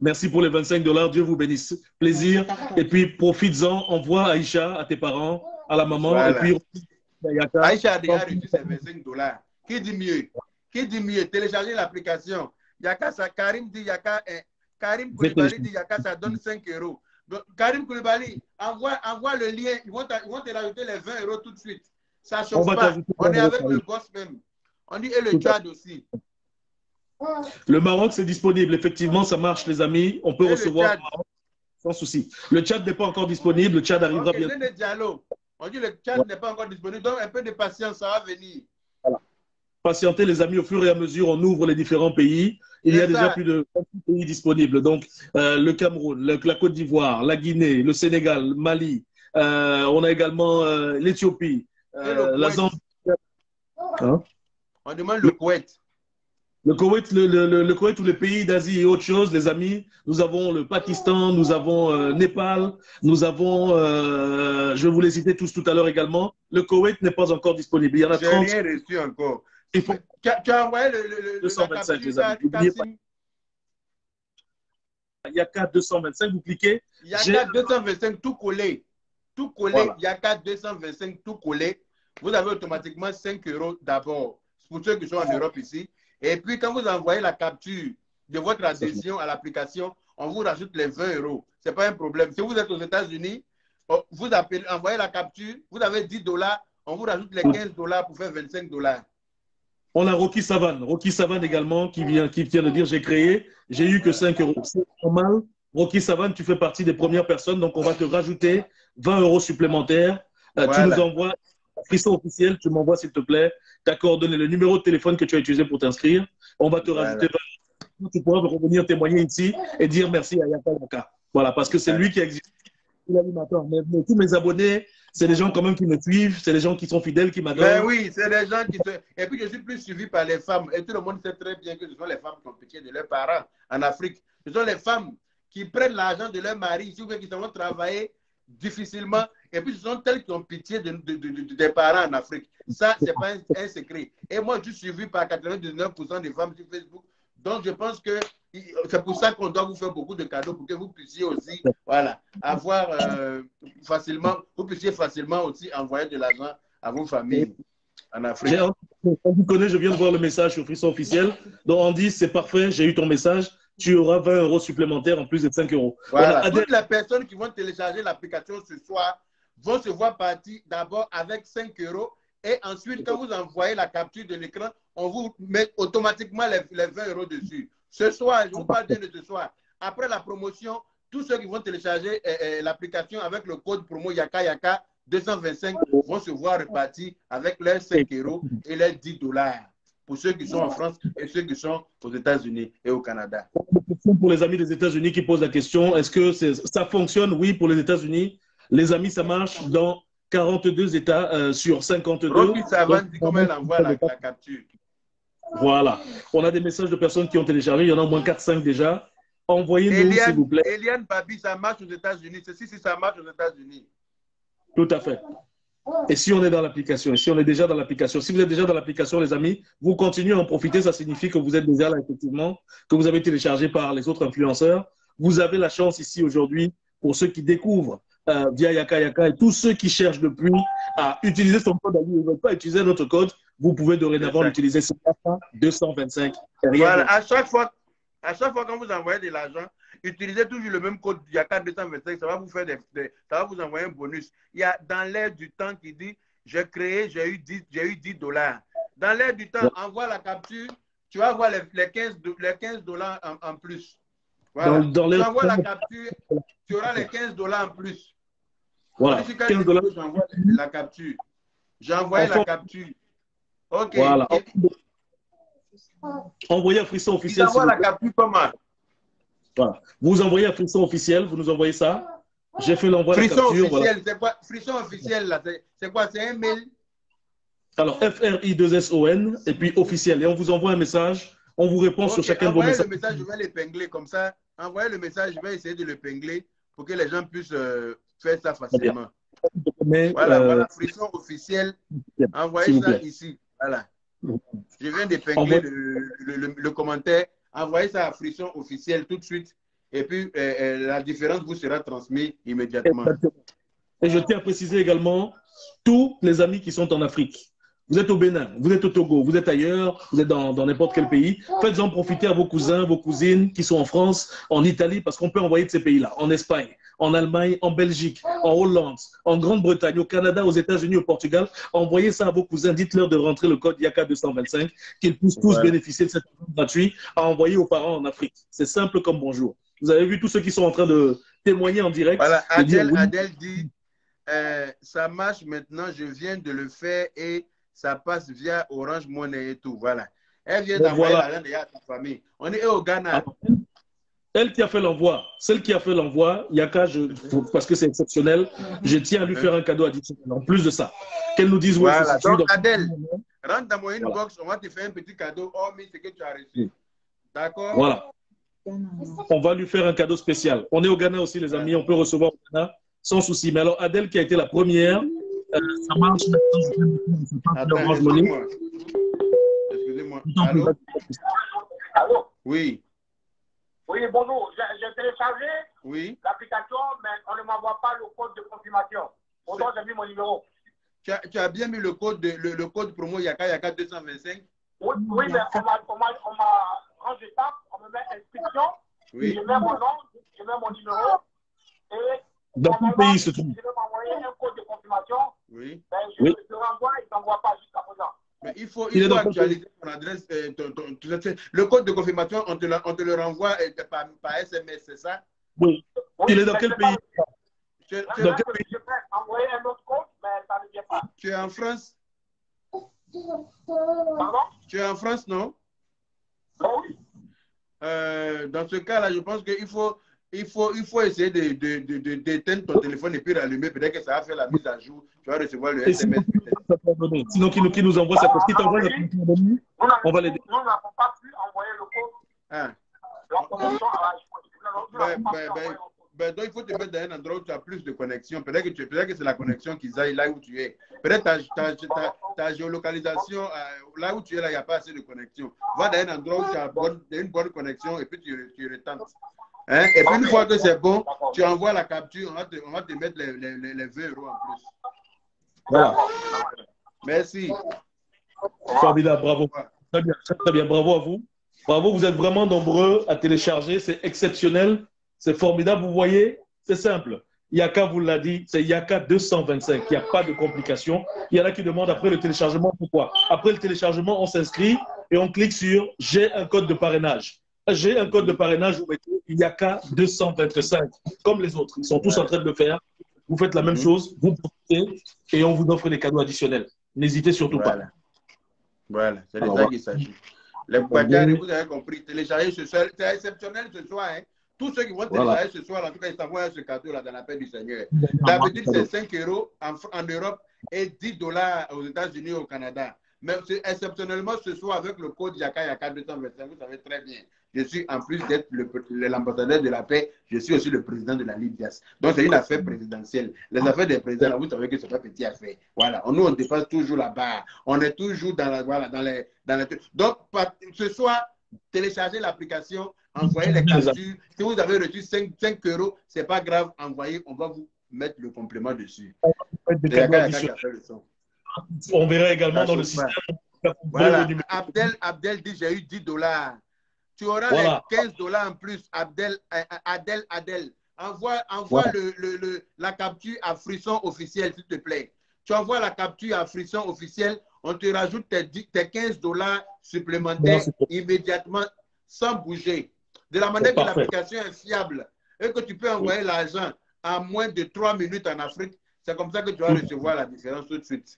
Merci pour les 25 $. Dieu vous bénisse. Plaisir. Et puis, profites-en. Envoie Aïcha à tes parents, à la maman. Voilà. Et puis, Aïcha a déjà reçu ses 25 $. Qui dit mieux? Qui dit mieux? Télécharger l'application. Yaka, ça, Karim dit Yaka, Karim Koulibaly dit Yaka, ça donne 5 €. Donc, Karim Koulibaly, envoie le lien. Ils vont te rajouter les 20 € tout de suite. Ça ne chauffe pas. On est avec le boss même. On dit et le Tchad aussi. Le Maroc, c'est disponible. Effectivement, ça marche, les amis. On peut recevoir sans souci. Le Tchad n'est pas encore disponible. Le Tchad arrivera bientôt. On dit le Tchad n'est pas encore disponible. Donc, un peu de patience, ça va venir. Voilà. Patientez, les amis. Au fur et à mesure, on ouvre les différents pays. Il y a déjà plus de 30 pays disponibles. Donc, le Cameroun, la Côte d'Ivoire, la Guinée, le Sénégal, le Mali. On a également l'Éthiopie, la Zambie. Hein? On demande le Koweït. Le Koweït, le Koweït ou les pays d'Asie et autre chose, les amis, nous avons le Pakistan, nous avons Népal, nous avons, je vais vous les citer tous tout à l'heure également. Le Koweït n'est pas encore disponible. Il y en a 30. Je n'ai rien reçu encore. Tu as envoyé le 225, les amis. Il y a 225, vous cliquez. Il y a 225 tout collé. Tout collé, voilà. Il y a 225 tout collé. Vous avez automatiquement 5 € d'abord. Pour ceux qui sont en Europe ici. Et puis, quand vous envoyez la capture de votre adhésion à l'application, on vous rajoute les 20 €. Ce n'est pas un problème. Si vous êtes aux États-Unis, vous envoyez la capture, vous avez 10 $, on vous rajoute les 15 $ pour faire 25 $. On a Rocky Savane. Rocky Savane également qui vient de dire j'ai créé, j'ai eu que 5 €. C'est normal. Rocky Savane, tu fais partie des premières personnes, donc on va te rajouter 20 € supplémentaires. Voilà. Tu nous envoies Frisson officiel, tu m'envoies s'il te plaît ta coordonnée, le numéro de téléphone que tu as utilisé pour t'inscrire. On va te rajouter 20 €. Tu pourras revenir témoigner ici et dire merci à Yaka Yaka. Voilà, parce que c'est lui qui existe. Mais tous mes abonnés, c'est des gens quand même qui me suivent, c'est des gens qui sont fidèles, qui m'adorent. Ben oui, c'est des gens qui se... Et puis je suis plus suivi par les femmes. Et tout le monde sait très bien que ce sont les femmes qui ont pitié de leurs parents en Afrique. Ce sont les femmes qui prennent l'argent de leur mari, ou qui s'en vont travailler difficilement. Et puis ce sont elles qui ont pitié des parents en Afrique. Ça, ce n'est pas un secret. Et moi, je suis suivi par 99% des femmes sur Facebook. Donc, je pense que c'est pour ça qu'on doit vous faire beaucoup de cadeaux pour que vous puissiez aussi, voilà, avoir facilement, vous puissiez facilement aussi envoyer de l'argent à vos familles en Afrique. Vous connaissez, je viens de voir le message sur Frisson officiel. Donc, on dit, c'est parfait, j'ai eu ton message. Tu auras 20 € supplémentaires en plus de 5 €. Voilà. Toutes les personnes qui vont télécharger l'application ce soir vont se voir partir d'abord avec 5 € et ensuite, quand vous envoyez la capture de l'écran, on vous met automatiquement les 20 € dessus. Ce soir, je vous parle bien de ce soir. Après la promotion, tous ceux qui vont télécharger l'application avec le code promo Yaka Yaka 225 vont se voir repartir avec leurs 5 € et leurs 10 $ pour ceux qui sont en France et ceux qui sont aux États-Unis et au Canada. Pour les amis des États-Unis qui posent la question, est-ce que ça fonctionne? Oui, pour les États-Unis. Les amis, ça marche dans 42 États sur 52. Rocky Savane dit comment elle envoie la capture. Voilà. On a des messages de personnes qui ont téléchargé. Il y en a au moins 4-5 déjà. Envoyez-nous, s'il vous plaît. Eliane Babi, ça marche aux États-Unis. Ceci, si ça marche aux États-Unis. Tout à fait. Et si on est dans l'application, si on est déjà dans l'application, si vous êtes déjà dans l'application, les amis, vous continuez à en profiter. Ça signifie que vous êtes déjà là, effectivement, que vous avez téléchargé par les autres influenceurs. Vous avez la chance ici aujourd'hui, pour ceux qui découvrent via Yaka Yaka et tous ceux qui cherchent depuis à utiliser son code, ils ne veulent pas utiliser notre code, vous pouvez dorénavant l'utiliser. C'est 225. Voilà, à chaque fois quand vous envoyez de l'argent, utilisez toujours le même code Yaka 225, ça va vous faire ça va vous envoyer un bonus. Il y a dans l'air du temps qui dit j'ai créé, j'ai eu 10 $. Dans l'air du temps, envoie la capture, tu vas avoir les 15 $ en plus. Voilà. Tu envoies la capture, tu auras les 15 $ en plus. Voilà. 15 $. J'envoie la capture. J'ai envoyé la capture. Ok. Voilà. Envoyez à Frisson officiel. Tu envoies la capture comment? Voilà. Vous envoyez à Frisson officiel, vous nous envoyez ça. J'ai fait l'envoi de la capture. Frisson officiel, c'est quoi? Frisson officiel, là, c'est quoi? C'est un mail? Alors, FRI2SON et puis officiel. Et on vous envoie un message. On vous répond sur chacun de vos messages. Envoyez le message, je vais l'épingler comme ça. Envoyez le message, je vais essayer de l'épingler pour que les gens puissent faire ça facilement. Voilà, Frisson officiel. Envoyez ça ici. Voilà. Je viens d'épingler le commentaire. Envoyez ça à Frisson officiel tout de suite. et puis la différence vous sera transmise immédiatement. Exactement. Et je tiens à préciser également tous les amis qui sont en Afrique. Vous êtes au Bénin, vous êtes au Togo, vous êtes ailleurs, vous êtes dans n'importe quel pays. Faites-en profiter à vos cousins, vos cousines qui sont en France, en Italie, parce qu'on peut envoyer de ces pays-là, en Espagne, en Allemagne, en Belgique, en Hollande, en Grande-Bretagne, au Canada, aux États-Unis, au Portugal. Envoyez ça à vos cousins, dites-leur de rentrer le code IACA 225, qu'ils puissent tous bénéficier de cet argent gratuit à envoyer aux parents en Afrique. C'est simple comme bonjour. Vous avez vu tous ceux qui sont en train de témoigner en direct. Voilà, Adèle dit, ça marche maintenant, je viens de le faire et ça passe via Orange Money et tout. Voilà. Elle vient d'envoyer l'argent déjà à sa famille. On est au Ghana. Elle qui a fait l'envoi, celle qui a fait l'envoi, Yaka, parce que c'est exceptionnel, je tiens à lui faire un cadeau additionnel. En plus de ça, qu'elle nous dise où elle se situe. Donc, Adèle, rentre dans mon inbox, on va te faire un petit cadeau hormis ce que tu as reçu. D'accord? Voilà. On va lui faire un cadeau spécial. On est au Ghana aussi, les amis. On peut recevoir au Ghana sans souci. Mais alors, Adèle qui a été la première, ça marche maintenant. Excusez-moi. Allô? Allô? Oui. Oui, bonjour. J'ai téléchargé l'application, mais on ne m'envoie pas le code de confirmation. Pourtant, j'ai mis mon numéro. Tu as bien mis le code promo Yaka 225? Oui, mais on m'a quand je tape, on me met inscription, je mets mon nom, je mets mon numéro, et dans quel pays se trouve? Je vais m'envoyer un code de confirmation, mais je renvoie, il ne t'envoie pas jusqu'à présent. Mais il faut actualiser ton adresse, le code de confirmation, on te le renvoie par SMS, c'est ça? Oui. Il est dans quel pays? Je peux envoyer un autre code, mais ça ne vient pas. Tu es en France? Pardon? Tu es en France, non? Oui. Dans ce cas-là, je pense qu'il faut essayer d'éteindre ton téléphone et puis rallumer. Peut-être que ça va faire la mise à jour. Tu vas recevoir le SMS. Sinon, qui nous envoie sa code. Qui t'envoie la code? On va l'aider. Nous n'avons pas pu envoyer le code. La connexion donc, il faut te mettre dans un endroit où tu as plus de connexion. Peut-être que c'est la connexion qui aille là où tu es. Peut-être ta géolocalisation, là où tu es, là, il n'y a pas assez de connexion. Va dans un endroit où tu as une bonne connexion et puis tu retentes. Et puis, une fois que c'est bon, tu envoies la capture, on va te mettre les 20 € en plus. Voilà. Merci. Formidable, bravo. Très bien, très bien. Bravo à vous. Bravo, vous êtes vraiment nombreux à télécharger. C'est exceptionnel. C'est formidable. Vous voyez, c'est simple. Yaka vous l'a dit, c'est Yaka 225. Il n'y a pas de complications. Il y en a qui demandent après le téléchargement. Pourquoi? Après le téléchargement, on s'inscrit et on clique sur « J'ai un code de parrainage ». J'ai un code de parrainage, vous mettez Yaka 225. Comme les autres, ils sont tous en train de le faire. Vous faites la même chose, vous profitez et on vous offre des cadeaux additionnels. N'hésitez surtout pas. Voilà, c'est de ça qu'il s'agit. Les Badiari, vous avez compris, télécharger ce soir, c'est exceptionnel ce soir. Tous ceux qui vont télécharger ce soir, en tout cas, ils s'envoient ce cadeau-là dans la paix du Seigneur. D'habitude, c'est 5 € en Europe et 10 $, aux États-Unis et au Canada. Mais exceptionnellement, ce soir, avec le code Yaka 225, vous savez très bien. Je suis, en plus d'être l'ambassadeur de la paix, je suis aussi le président de la Libye. Donc, c'est une affaire présidentielle. Les affaires des présidents, là, vous savez que ce n'est pas petit affaire. Voilà. Nous, on dépasse toujours la barre. On est toujours dans les... Donc, ce soir, téléchargez l'application, envoyez les captures. Si vous avez reçu 5 €, ce n'est pas grave, envoyez, on va vous mettre le complément dessus. On verra également dans le système. Voilà. Abdel dit, j'ai eu 10 $. Tu auras les 15 $ en plus, Adèle. Envoie la capture à Frisson officiel, s'il te plaît. Tu envoies la capture à Frisson officiel, on te rajoute tes 15 $ supplémentaires immédiatement, sans bouger. De la manière que l'application est fiable et que tu peux envoyer l'argent en moins de 3 minutes en Afrique, c'est comme ça que tu vas recevoir la différence tout de suite.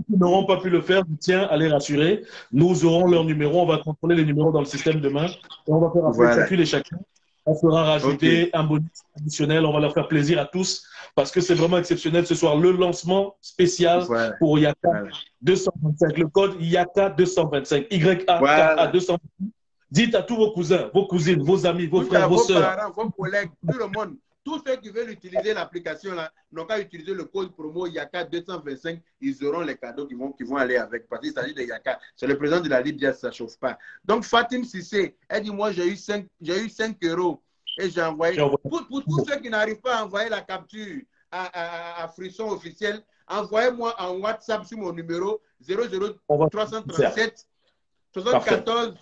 Qui n'auront pas pu le faire, je tiens à les rassurer. Nous aurons leur numéro, on va contrôler les numéros dans le système demain et on va faire un chacune et chacun. On fera rajouter un bonus additionnel, on va leur faire plaisir à tous parce que c'est vraiment exceptionnel ce soir. Le lancement spécial pour Yaka 225, le code Yaka 225, YAKA 225. Dites à tous vos cousins, vos cousines, vos amis, vos frères, vos soeurs, parents, vos collègues, tout le monde. tous ceux qui veulent utiliser l'application là n'ont qu'à utiliser le code promo Yaka 225. Ils auront les cadeaux qui vont aller avec. Parce qu'il s'agit de Yaka. C'est le président de la Libye, ça ne chauffe pas. Donc Fatim Sissé, elle dit moi j'ai eu 5 euros et j'ai envoyé. Pour tous ceux qui n'arrivent pas à envoyer la capture à Frisson officiel, envoyez-moi en WhatsApp sur mon numéro 00337 74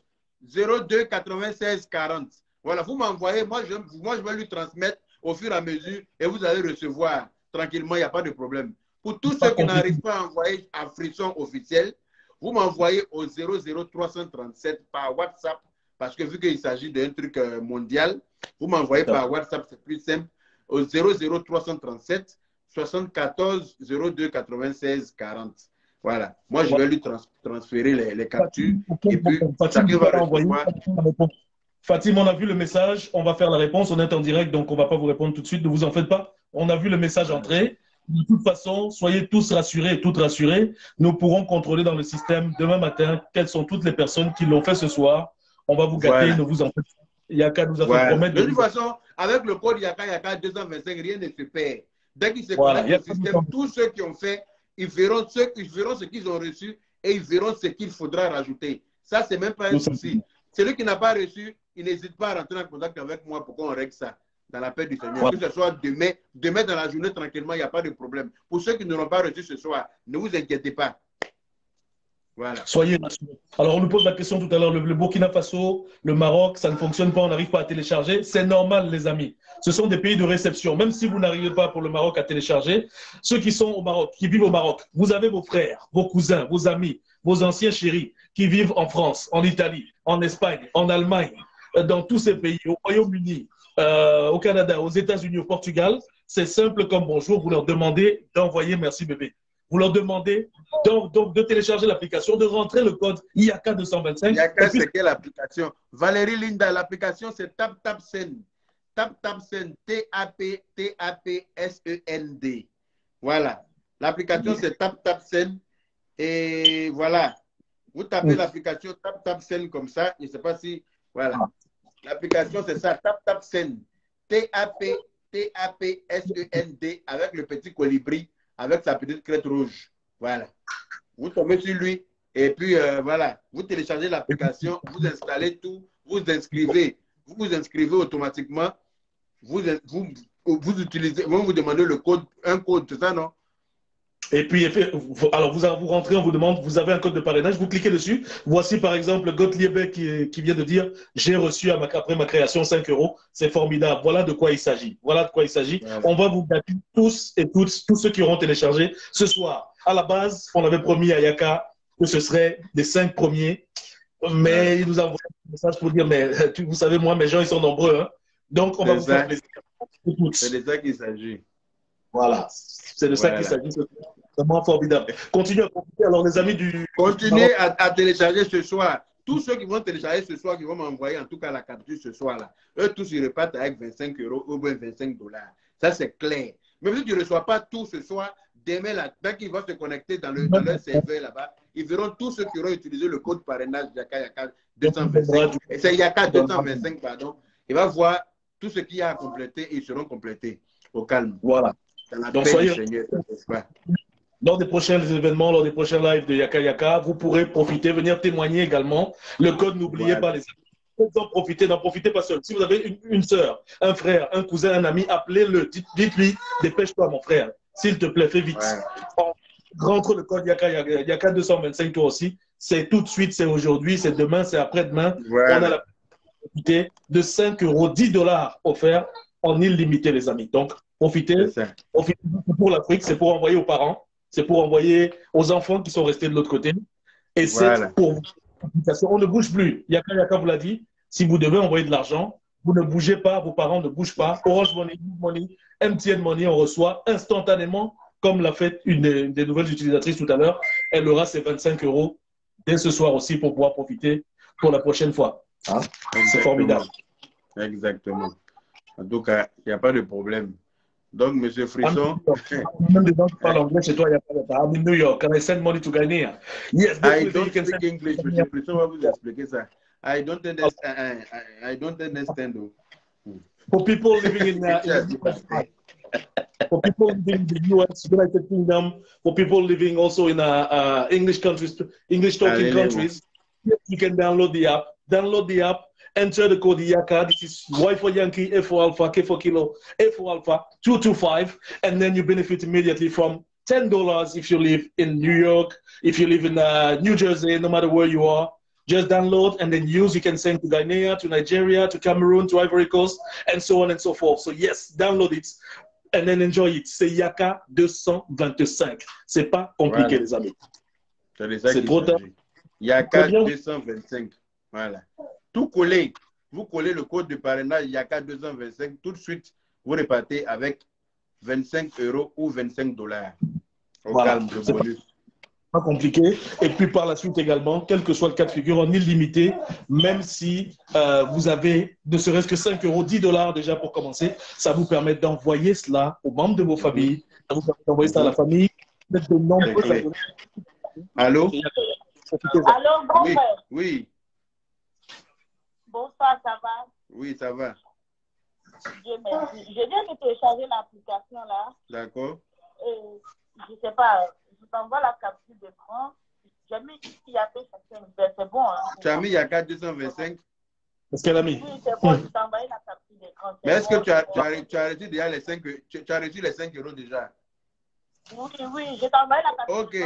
02 96 40. Voilà, vous m'envoyez, moi je vais lui transmettre au fur et à mesure et vous allez recevoir tranquillement, il n'y a pas de problème. Pour tous ceux qui n'arrivent pas à envoyer à Frisson officiel, vous m'envoyez au 00337 par WhatsApp parce que vu qu'il s'agit d'un truc mondial, vous m'envoyez par WhatsApp, c'est plus simple, au 00337 74 02 96 40. Voilà, moi je vais lui transférer les captures et puis chacun va recevoir. Fatim, on a vu le message, on va faire la réponse, on est en direct, donc on ne va pas vous répondre tout de suite, ne vous en faites pas. On a vu le message entrer. De toute façon, soyez tous rassurés et toutes rassurées. Nous pourrons contrôler dans le système demain matin quelles sont toutes les personnes qui l'ont fait ce soir. On va vous gâter, ne vous en faites pas. Yaka nous a fait promettre. De toute façon, avec le code Yaka 225, rien ne se perd. Dès qu'ils se connectent au système, tous ceux qui ont fait, ils verront ce qu'ils ont reçu et ils verront ce qu'il faudra rajouter. Ça, ce n'est même pas un souci. Celui qui n'a pas reçu, il n'hésite pas à rentrer en contact avec moi pour qu'on règle ça dans la paix du Seigneur. Que ce soit demain dans la journée, tranquillement, il n'y a pas de problème. Pour ceux qui ne l'ont pas reçu ce soir, ne vous inquiétez pas. Voilà. Soyez rassurés. Alors, on nous pose la question tout à l'heure, le Burkina Faso, le Maroc, ça ne fonctionne pas, on n'arrive pas à télécharger. C'est normal, les amis. Ce sont des pays de réception. Même si vous n'arrivez pas pour le Maroc à télécharger, ceux qui sont au Maroc, qui vivent au Maroc, vous avez vos frères, vos cousins, vos amis, vos anciens chéris qui vivent en France, en Italie, en Espagne, en Allemagne, dans tous ces pays, au Royaume-Uni, au Canada, aux États-Unis, au Portugal. C'est simple comme bonjour. Vous leur demandez d'envoyer merci bébé. Vous leur demandez donc de télécharger l'application, de rentrer le code IAK 225. IAK, c'est quelle application? Valérie Linda, l'application, c'est TapTapSend. TapTapSend, TapTapSend. Voilà. L'application, c'est TapTapSend. Et voilà. Vous tapez l'application TapTapSend comme ça. Je ne sais pas si... Voilà. L'application, c'est ça. TapTapSend. TapTapSend avec le petit colibri, avec sa petite crête rouge. Voilà. Vous tombez sur lui et puis voilà. Vous téléchargez l'application, vous installez tout, vous inscrivez automatiquement. Vous utilisez, vous demandez le code, un code, c'est ça, non? Et puis, alors vous rentrez, on vous demande, vous avez un code de parrainage, vous cliquez dessus. Voici par exemple Gottlieb qui vient de dire j'ai reçu après ma création 5 euros. C'est formidable. Voilà de quoi il s'agit. Voilà de quoi il s'agit. Ouais. On va vous gâter tous et toutes, tous ceux qui auront téléchargé ce soir. À la base, on avait promis à Yaka que ce serait les 5 premiers. Mais il nous a envoyé un message pour dire mais vous savez, moi, mes gens, ils sont nombreux. Hein. Donc, on va vous faire plaisir. C'est de ça qu'il s'agit. Voilà. C'est de ça qu'il s'agit. C'est vraiment formidable. Continuez à profiter. Alors, les amis du... Continuez à télécharger ce soir. Tous ceux qui vont télécharger ce soir, qui vont m'envoyer en tout cas la capture ce soir-là, eux tous, ils repartent avec 25 euros ou bien 25 $. Ça, c'est clair. Mais si tu ne reçois pas tout ce soir, demain, là, dès qu'ils vont se connecter dans leur serveur là-bas, ils verront tous ceux qui auront utilisé le code parrainage Yaka 225. Et c'est Yaka 225, pardon. Il va voir tout ce qu'il y a à compléter et ils seront complétés au calme. Voilà. Donc, soyez... Lors des prochains événements, lors des prochains lives de Yaka Yaka, vous pourrez profiter, venir témoigner également. Le code, n'oubliez pas les amis. N'en profitez pas seul. Si vous avez une soeur, un frère, un cousin, un ami, appelez-le. Dites-lui, dépêche-toi mon frère. S'il te plaît, fais vite. Rentre le code Yaka 225 toi aussi. C'est tout de suite, c'est aujourd'hui, c'est demain, c'est après-demain. On a la possibilité de 5 euros, 10 $ offerts en illimité, les amis. Donc, profitez pour l'Afrique, c'est pour envoyer aux parents. C'est pour envoyer aux enfants qui sont restés de l'autre côté. Et c'est pour vous. On ne bouge plus. Yaka Yaka vous l'a dit. Si vous devez envoyer de l'argent, vous ne bougez pas, vos parents ne bougent pas. Orange Money, MTN Money, on reçoit instantanément, comme l'a fait une des nouvelles utilisatrices tout à l'heure. Elle aura ses 25 euros dès ce soir aussi pour pouvoir profiter pour la prochaine fois. Hein? C'est formidable. Exactement. En tout cas, il n'y a pas de problème. Donc, M. Frisson. Même des gens qui parlent anglais chez toi, il n'y a pas de problème. I'm in New York. Can I send money to Ghanaian? Yes, I don't speak English. M. Frisson va vous expliquer ça. I don't understand. For people living in the US, for people living in the US, United Kingdom, for people living also in English countries, English-talking countries, you can download the app. Download the app. Enter the code YAKA. This is Y for Yankee, A for Alpha, K for Kilo, A for Alpha, 225, and then you benefit immediately from $10 if you live in New York, if you live in New Jersey, no matter where you are. Just download and then use. You can send to Guinea, to Nigeria, to Cameroon, to Ivory Coast, and so on and so forth. So yes, download it and then enjoy it. C'est Yaka 225. C'est pas compliqué, les amis. C'est trop tard. Yaka 225. Voilà. Tout collé. Vous collez le code de parrainage Yaka 225. Tout de suite, vous repartez avec 25 € ou 25 $. Au calme de bonus. Pas compliqué. Et puis par la suite également, quel que soit le cas de figure, en illimité, même si vous avez ne serait-ce que 5 €, 10 $ déjà pour commencer, ça vous permet d'envoyer cela aux membres de vos familles, ça vous permet d'envoyer ça à la famille, d'être de nombreux abonnés. Allô? Allô, bon frère. Oui. Bonsoir, ça va? Oui, ça va. Dieu merci. Je viens de télécharger l'application là. D'accord. Je ne sais pas, je t'envoie la capture d'écran. J'ai mis Yaka 225, c'est bon. Hein? Tu as mis Yaka 225? Est-ce qu'elle a mis? Oui, c'est bon, je t'ai envoyé la capture d'écran. Mais est-ce que tu as reçu déjà les 5 tu as reçu les 5 € déjà? Oui, je t'ai envoyé la capture. Ok,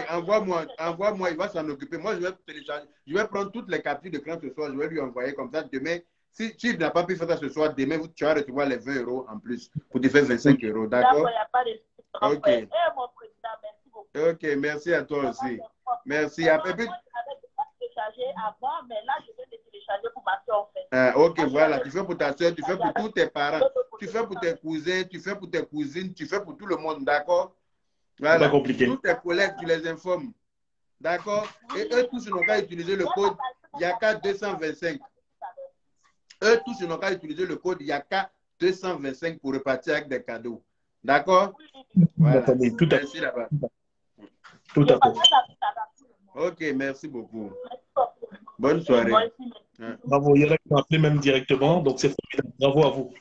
envoie-moi, il va s'en occuper. Moi, je vais télécharger, je vais prendre toutes les captures d'écran ce soir, je vais lui envoyer comme ça demain. Si tu n'as pas pu faire ça ce soir, demain, tu vas recevoir les 20 € en plus pour te faire 25 €. D'accord? Il n'y a pas de ok. Mon président, merci beaucoup. Ok, merci à toi aussi. Merci. Après, moi, j'avais téléchargé avant, mais là, je viens de télécharger pour ma soeur, en fait. Ok, voilà. Tu fais pour ta soeur, tu fais pour tous tes parents, tu fais pour tes cousins, tu fais pour tes cousines, tu fais pour tout le monde, d'accord? Voilà. Pas compliqué. Tous tes collègues, tu les informes. D'accord? Et eux tous n'ont qu'à utiliser le code Yaka 225. Eux tous n'ont qu'à utiliser le code Yaka 225 pour repartir avec des cadeaux. D'accord? Voilà. Tout à merci là-bas. Tout à fait. Ok, merci beaucoup. Bonne soirée. Bravo, il y en a qui m'ont appelé même directement, donc c'est formidable. Bravo à vous.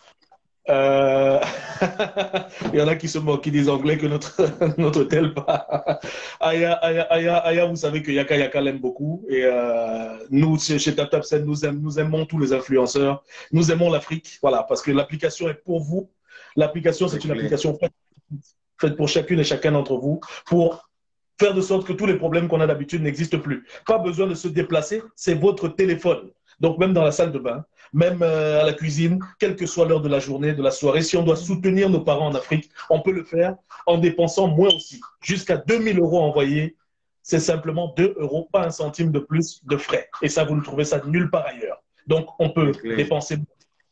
Il y en a qui se moquent, qui disent anglais que notre tel pas. Aya, vous savez que Yaka l'aime beaucoup. Et nous, chez TapTapSend, nous aimons tous les influenceurs. Nous aimons l'Afrique. Voilà, parce que l'application est pour vous. L'application, c'est une application faite pour chacune et chacun d'entre vous, pour faire de sorte que tous les problèmes qu'on a d'habitude n'existent plus. Pas besoin de se déplacer, c'est votre téléphone. Donc même dans la salle de bain, même à la cuisine, quelle que soit l'heure de la journée, de la soirée, si on doit soutenir nos parents en Afrique, on peut le faire en dépensant moins aussi. Jusqu'à 2000 € envoyés, c'est simplement 2 €, pas un centime de plus de frais. Et ça, vous ne trouvez ça nulle part ailleurs. Donc on peut dépenser,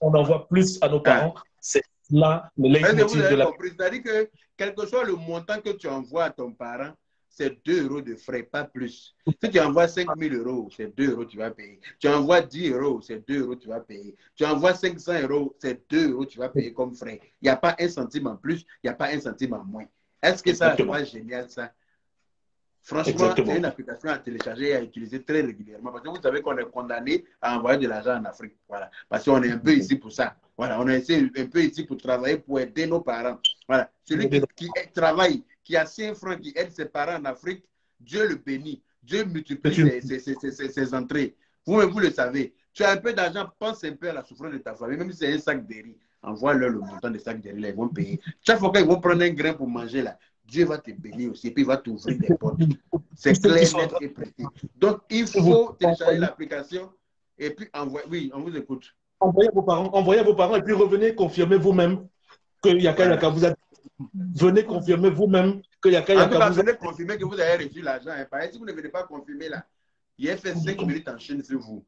on envoie plus à nos parents. C'est là le leitmotiv de la... C'est-à-dire que quel que soit le montant que tu envoies à ton parent, c'est 2 € de frais, pas plus. Si tu envoies 5 000 €, c'est 2 € tu vas payer. Tu envoies 10 €, c'est 2 € tu vas payer. Tu envoies 500 €, c'est 2 € tu vas payer comme frais. Il n'y a pas un centime en plus, il n'y a pas un centime en moins. Est-ce que ça, c'est pas génial ça? Franchement, c'est une application à télécharger et à utiliser très régulièrement. Parce que vous savez qu'on est condamné à envoyer de l'argent en Afrique. Voilà. Parce qu'on est un peu ici pour ça. Voilà. On est un peu ici pour travailler, pour aider nos parents. Voilà. Celui qui travaille, qui a 5 francs, qui aide ses parents en Afrique, Dieu le bénit. Dieu multiplie ses entrées. Vous-même, vous le savez. Tu as un peu d'argent, pense un peu à la souffrance de ta famille. Même si c'est un sac de riz, envoie-leur le montant des sacs de riz. Là, ils vont payer. Chaque fois qu'ils vont prendre un grain pour manger, là, Dieu va te bénir aussi, et puis il va t'ouvrir des portes. C'est clair, net et précis. Donc, il faut télécharger l'application et puis envoyer. Oui, on vous écoute. Envoyez à vos parents et puis revenez confirmer vous-même que Yaka vous a... Venez confirmer vous-même que Yaka vous a... Venez confirmer que vous avez reçu l'argent. Par exemple, si vous ne venez pas confirmer là, il a fait 5 minutes en chaîne sur vous.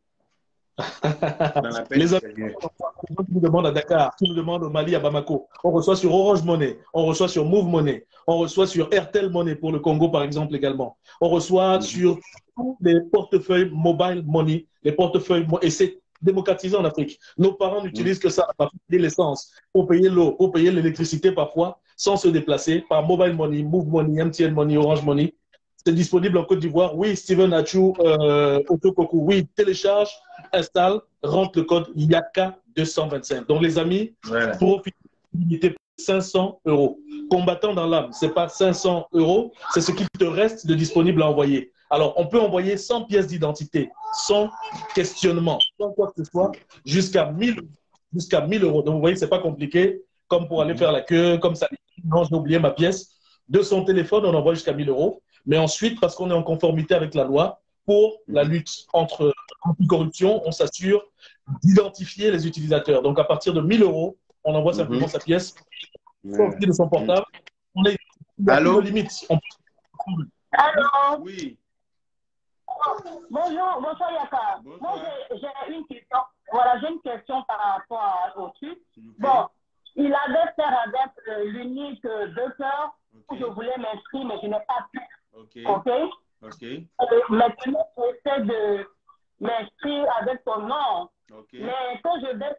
Les amis qui nous demandent à Dakar, qui nous demandent au Mali, à Bamako, on reçoit sur Orange Money, on reçoit sur Move Money, on reçoit sur Airtel Money pour le Congo par exemple également. On reçoit sur tous les portefeuilles Mobile Money, les portefeuilles, et c'est démocratisé en Afrique. Nos parents n'utilisent que ça pour payer l'essence, pour payer l'eau, pour payer l'électricité parfois, sans se déplacer par Mobile Money, Move Money, MTN Money, Orange Money. c'est disponible en Côte d'Ivoire. Oui, Steven Achou, Otokoku, oui, télécharge, installe, rentre le code YAKA 225. Donc, les amis, Voilà. profitez de l'unité 500 €. Combattant dans l'âme, ce n'est pas 500 €, c'est ce qu'il te reste de disponible à envoyer. Alors, on peut envoyer 100 pièces d'identité, sans questionnement, sans quoi que ce soit, jusqu'à 1000 €. Donc, vous voyez, ce n'est pas compliqué, comme pour aller faire la queue, comme ça. Non, j'ai oublié ma pièce. De son téléphone, on envoie jusqu'à 1000 €. Mais ensuite, parce qu'on est en conformité avec la loi, pour la lutte contre anticorruption, on s'assure d'identifier les utilisateurs. Donc, à partir de 1000 €, on envoie simplement sa pièce, sortie de son portable. On est Allô? limite. Allô? Oui. Bonjour, bonsoir Yaka. Bonsoir. Moi, j'ai une question. Voilà, j'ai une question par rapport au truc. Okay. Bon, il avait fait avec l'unique 2 heures où je voulais m'inscrire, mais je n'ai pas pu. Ok. Ok. Maintenant, j'essaie de m'inscrire avec ton nom. Okay. Mais quand je vais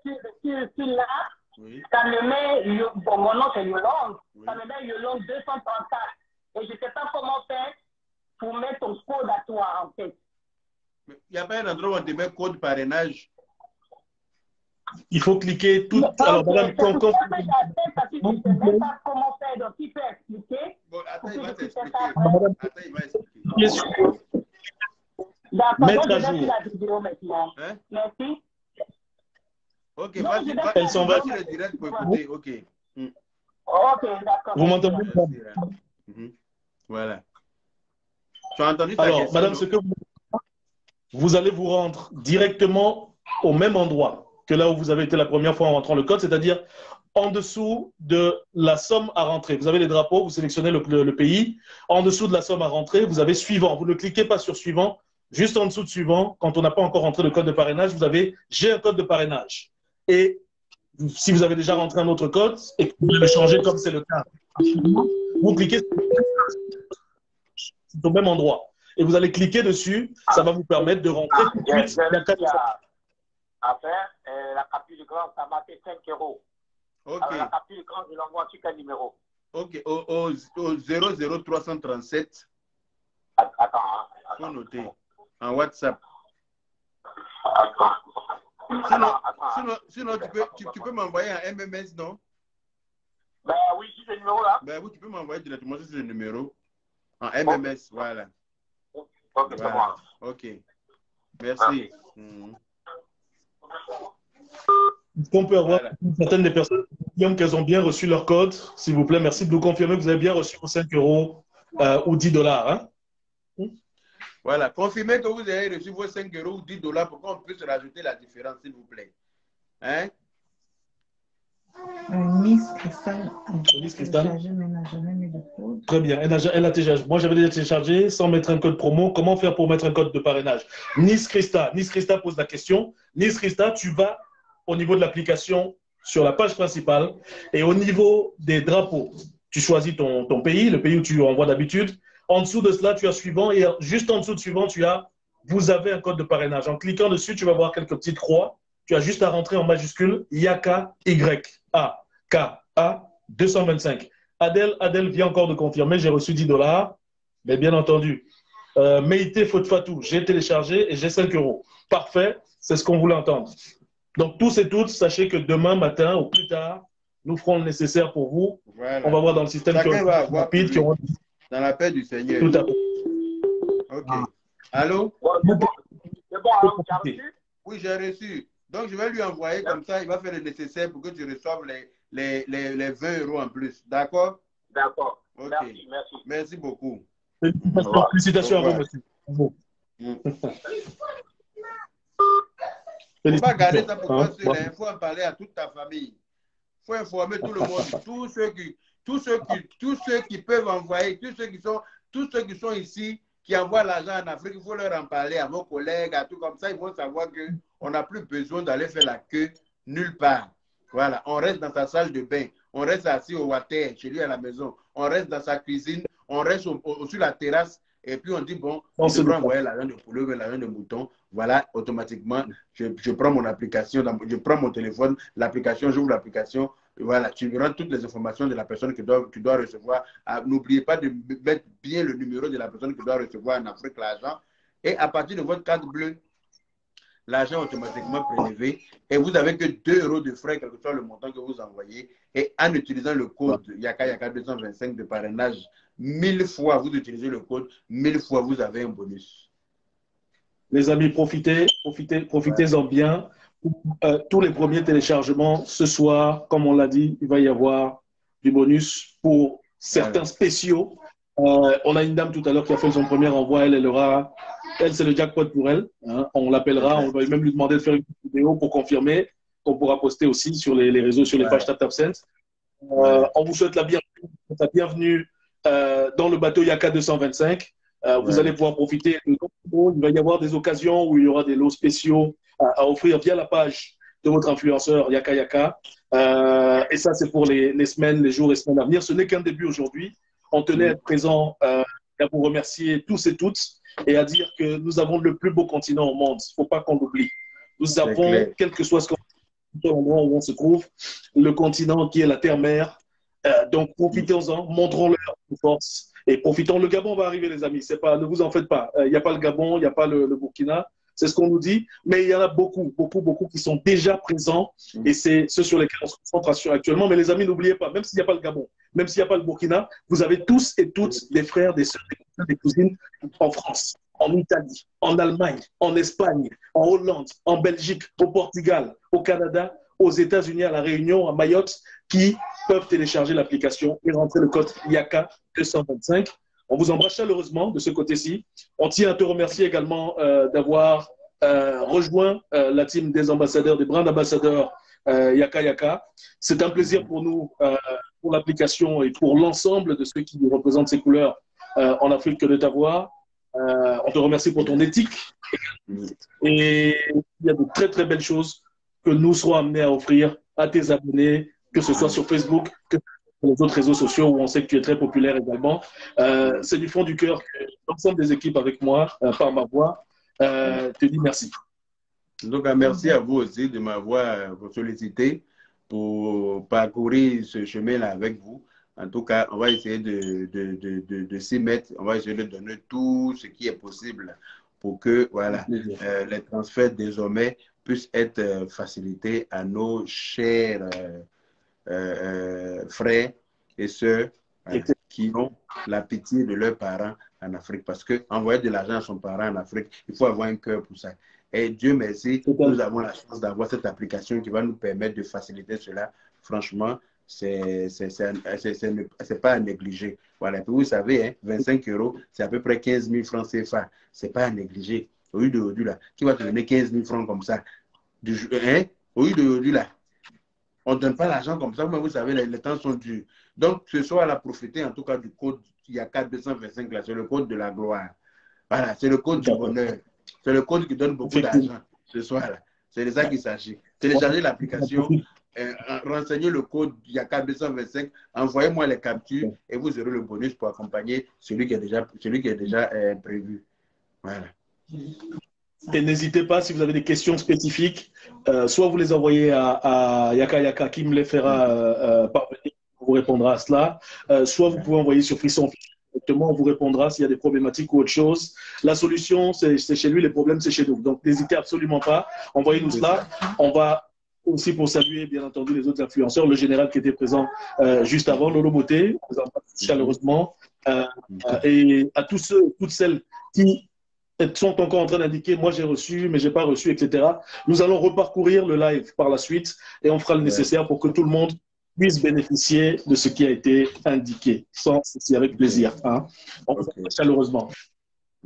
sur là, oui. ça me met, bon, mon nom c'est Yolande, Oui. ça me met Yolande 234. Et je ne sais pas comment faire pour mettre ton code à toi, en fait. Il n'y a pas un endroit où on te met code parrainage. Il faut cliquer tout. Alors, madame, je ne sais même pas comment faire, donc il peut expliquer. Bon, attends, il va t'expliquer. Attends, il va expliquer. D'accord, mettre donc à je vais jour. sur la vidéo maintenant. Hein? Merci. Ok, Non, vas-y, je vais faire sont vas-y le direct pour écouter. Ok. Ok, d'accord. Vous m'entendez? Voilà. Tu as entendu ta Alors, question, madame, non? ce que vous allez vous rendre directement au même endroit que là où vous avez été la première fois en rentrant le code, c'est-à-dire en dessous de la somme à rentrer. Vous avez les drapeaux, vous sélectionnez le pays. En dessous de la somme à rentrer, vous avez suivant. Vous ne cliquez pas sur suivant. Juste en dessous de suivant, quand on n'a pas encore rentré le code de parrainage, vous avez « J'ai un code de parrainage ». Et si vous avez déjà rentré un autre code et que vous voulez le changer comme c'est le cas, vous cliquez au même endroit. Et vous allez cliquer dessus, ça va vous permettre de rentrer tout de suite. À faire, la capture du grand, ça m'a fait 5 €. Ok. Alors, la capture du grand, je l'envoie sur quel numéro? Ok, au 00337. Attends. Il faut noter. En WhatsApp. Sinon tu peux m'envoyer un MMS, non? Ben oui, sur ce numéro-là. Ben oui, tu peux m'envoyer directement sur ce numéro. En MMS, voilà. Ok, ça va. Ok. Merci. On peut avoir certaines des personnes qui confirment qu'elles ont bien reçu leur code. S'il vous plaît, merci de nous confirmer que vous avez bien reçu vos 5 € ou 10 $. Hein? Voilà. Confirmez que vous avez reçu vos 5 € ou 10 $ pour qu'on puisse rajouter la différence, s'il vous plaît. Hein? Miss Cristal a Miss Cristal. téléchargé, mais n'a jamais mis de code. Très bien. Elle a téléchargé. Moi, j'avais déjà téléchargé sans mettre un code promo. Comment faire pour mettre un code de parrainage? Nice Christa pose la question. Nice Christa, tu vas au niveau de l'application sur la page principale et au niveau des drapeaux, tu choisis ton pays, le pays où tu envoies d'habitude. En dessous de cela, tu as suivant et juste en dessous de suivant, vous avez un code de parrainage. En cliquant dessus, tu vas voir quelques petites croix. Tu as juste à rentrer en majuscule YAKA 225. Adèle vient encore de confirmer, j'ai reçu 10 $. Mais bien entendu, Meïté Fatou, j'ai téléchargé et j'ai 5 €. Parfait, c'est ce qu'on voulait entendre. Donc tous et toutes, sachez que demain matin ou plus tard, nous ferons le nécessaire pour vous. Voilà. On va voir dans le système rapide, dans la paix du Seigneur. Tout à fait. Ok. Allô? C'est bon, hein, tu as reçu? Oui, j'ai reçu. Donc, je vais lui envoyer comme ça, il va faire le nécessaire pour que tu reçoives les 20 € en plus. D'accord? D'accord. Ok. Merci. Merci beaucoup. Félicitations à vous, monsieur. Il ne faut pas garder ça pour toi seul. Il faut en parler à toute ta famille. Il faut informer tout le monde. Tous ceux qui peuvent envoyer, tous ceux qui sont ici, qui envoient l'argent en Afrique, il faut leur en parler à vos collègues, à tout comme ça. Ils vont savoir qu'on n'a plus besoin d'aller faire la queue nulle part. Voilà, on reste dans sa salle de bain, on reste assis au water, chez lui à la maison, on reste dans sa cuisine, on reste sur la terrasse, et puis on dit, bon, je devrais envoyer l'argent de poulet, l'argent de mouton. Voilà, automatiquement, je prends mon application, je prends mon téléphone, l'application, j'ouvre l'application, voilà, tu verras toutes les informations de la personne que tu dois recevoir. Ah, n'oubliez pas de mettre bien le numéro de la personne qui doit recevoir en Afrique l'argent. Et à partir de votre carte bleue, l'argent est automatiquement prélevé et vous n'avez que 2 euros de frais, quel que soit le montant que vous envoyez. Et en utilisant le code Yaka 225 de parrainage, 1000 fois vous utilisez le code, 1000 fois vous avez un bonus. Les amis, profitez-en bien. Tous les premiers téléchargements, ce soir, comme on l'a dit, il va y avoir du bonus pour certains spéciaux. On a une dame tout à l'heure qui a fait son premier envoi. Elle, c'est le jackpot pour elle. Hein. On l'appellera. On va même lui demander de faire une vidéo pour confirmer qu'on pourra poster aussi sur les réseaux, sur les pages TapTapSense. On vous souhaite la bienvenue dans le bateau Yaka 225. Vous allez pouvoir profiter de l'eau. Il va y avoir des occasions où il y aura des lots spéciaux à offrir via la page de votre influenceur Yaka Yaka. Et ça, c'est pour les semaines, les jours et semaines à venir. Ce n'est qu'un début aujourd'hui. On tenait à être présent et à vous remercier tous et toutes et à dire que nous avons le plus beau continent au monde. Il ne faut pas qu'on l'oublie. Nous avons, quel que soit l'endroit où on se trouve, le continent qui est la terre-mère. Donc, profitons-en, montrons-leur nos forces. Et profitons, le Gabon va arriver, les amis. Ne vous en faites pas. Il n'y a pas le Gabon, il n'y a pas le Burkina. C'est ce qu'on nous dit. Mais il y en a beaucoup qui sont déjà présents. Et c'est ceux sur lesquels on se concentre actuellement. Mais les amis, n'oubliez pas, même s'il n'y a pas le Gabon, même s'il n'y a pas le Burkina, vous avez tous et toutes des frères, des sœurs, des cousins, des cousines en France, en Italie, en Allemagne, en Espagne, en Hollande, en Belgique, au Portugal, au Canada, aux États-Unis, à La Réunion, à Mayotte, qui peuvent télécharger l'application et rentrer le code Yaka 225. On vous embrasse chaleureusement de ce côté-ci. On tient à te remercier également d'avoir rejoint la team des ambassadeurs, des brand ambassadeurs Yaka Yaka. C'est un plaisir pour nous, pour l'application et pour l'ensemble de ceux qui représentent ces couleurs en Afrique que de t'avoir. On te remercie pour ton éthique. Et il y a de très très belles choses que nous serons amenés à offrir à tes abonnés, que ce soit sur Facebook, que sur les autres réseaux sociaux où on sait que tu es très populaire également. C'est du fond du cœur que l'ensemble des équipes avec moi, par ma voix, te dit merci. Donc, merci à vous aussi de m'avoir sollicité pour parcourir ce chemin-là avec vous. En tout cas, on va essayer de s'y mettre. On va essayer de donner tout ce qui est possible pour que voilà, les transferts désormais puissent être facilités à nos chers frères et sœurs qui ont la pitié de leurs parents en Afrique. Parce qu'envoyer de l'argent à son parent en Afrique, il faut avoir un cœur pour ça. Et Dieu merci, nous avons la chance d'avoir cette application qui va nous permettre de faciliter cela. Franchement, c'est pas à négliger. Voilà. Puis vous savez, hein, 25 euros, c'est à peu près 15 000 francs CFA. C'est pas à négliger. Au lieu d'aujourd'hui, là, qui va te donner 15 000 francs comme ça? Au lieu d'aujourd'hui, là, on ne donne pas l'argent comme ça, mais vous savez, les temps sont durs. Donc, ce soir, à profiter en tout cas du code Yaka 225, là, c'est le code de la gloire. Voilà, c'est le code du bonheur. C'est le code qui donne beaucoup d'argent ce soir-là. C'est de ça qu'il s'agit. Téléchargez l'application, renseignez le code Yaka 225, envoyez-moi les captures et vous aurez le bonus pour accompagner celui qui est déjà prévu. Voilà. Et n'hésitez pas, si vous avez des questions spécifiques, soit vous les envoyez à Yaka Yaka qui me les fera parvenir, on vous répondra à cela, soit vous pouvez envoyer sur Frisson directement, on vous répondra s'il y a des problématiques ou autre chose. La solution, c'est chez lui, les problèmes, c'est chez nous. Donc n'hésitez absolument pas, envoyez-nous cela. On va aussi, pour saluer bien entendu les autres influenceurs, le général qui était présent juste avant, Lolo Beauté, on vous embrasse chaleureusement, et à tous ceux, toutes celles qui sont encore en train d'indiquer, moi j'ai reçu, mais j'ai pas reçu, etc. Nous allons reparcourir le live par la suite et on fera le nécessaire pour que tout le monde puisse bénéficier de ce qui a été indiqué. Sans souci, avec plaisir. Hein. On vous remercie chaleureusement.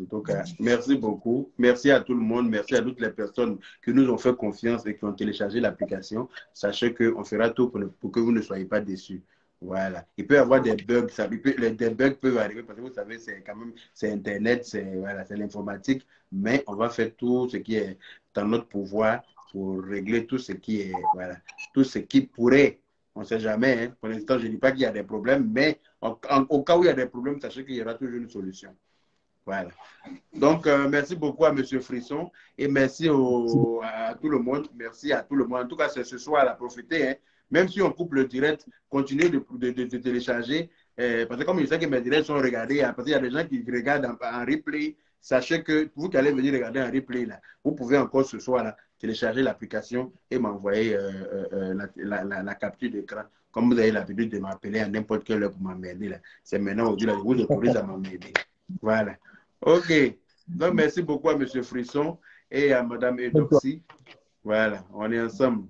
En tout cas, merci beaucoup. Merci à tout le monde. Merci à toutes les personnes qui nous ont fait confiance et qui ont téléchargé l'application. Sachez qu'on fera tout pour que vous ne soyez pas déçus. Voilà. Il peut y avoir des bugs. Des bugs peuvent arriver parce que vous savez, c'est quand même, c'est Internet, c'est l'informatique. Mais on va faire tout ce qui est dans notre pouvoir pour régler tout ce qui est, tout ce qui pourrait. On ne sait jamais. Hein. Pour l'instant, je ne dis pas qu'il y a des problèmes, mais au cas où il y a des problèmes, sachez qu'il y aura toujours une solution. Voilà. Donc, merci beaucoup à M. Frisson et merci à tout le monde. Merci à tout le monde. En tout cas, c'est ce soir, à profiter. Hein. Même si on coupe le direct, continuez de télécharger. Parce que comme je sais que mes directs sont regardés, parce qu'il y a des gens qui regardent en replay, sachez que vous qui allez venir regarder en replay, là, vous pouvez encore ce soir là, télécharger l'application et m'envoyer la capture d'écran. Comme vous avez l'habitude de m'appeler à n'importe quelle heure pour m'emmerder. C'est maintenant aujourd'hui, je vous autorise à m'emmerder. Voilà. OK. Donc, merci beaucoup à M. Frisson et à Mme Edoxy. Voilà, on est ensemble.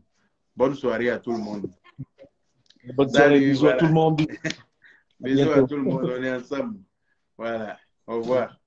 Bonne soirée à tout le monde. Bonne soirée, bisous à tout le monde. Bisous à tout le monde, on est ensemble. Voilà, au revoir.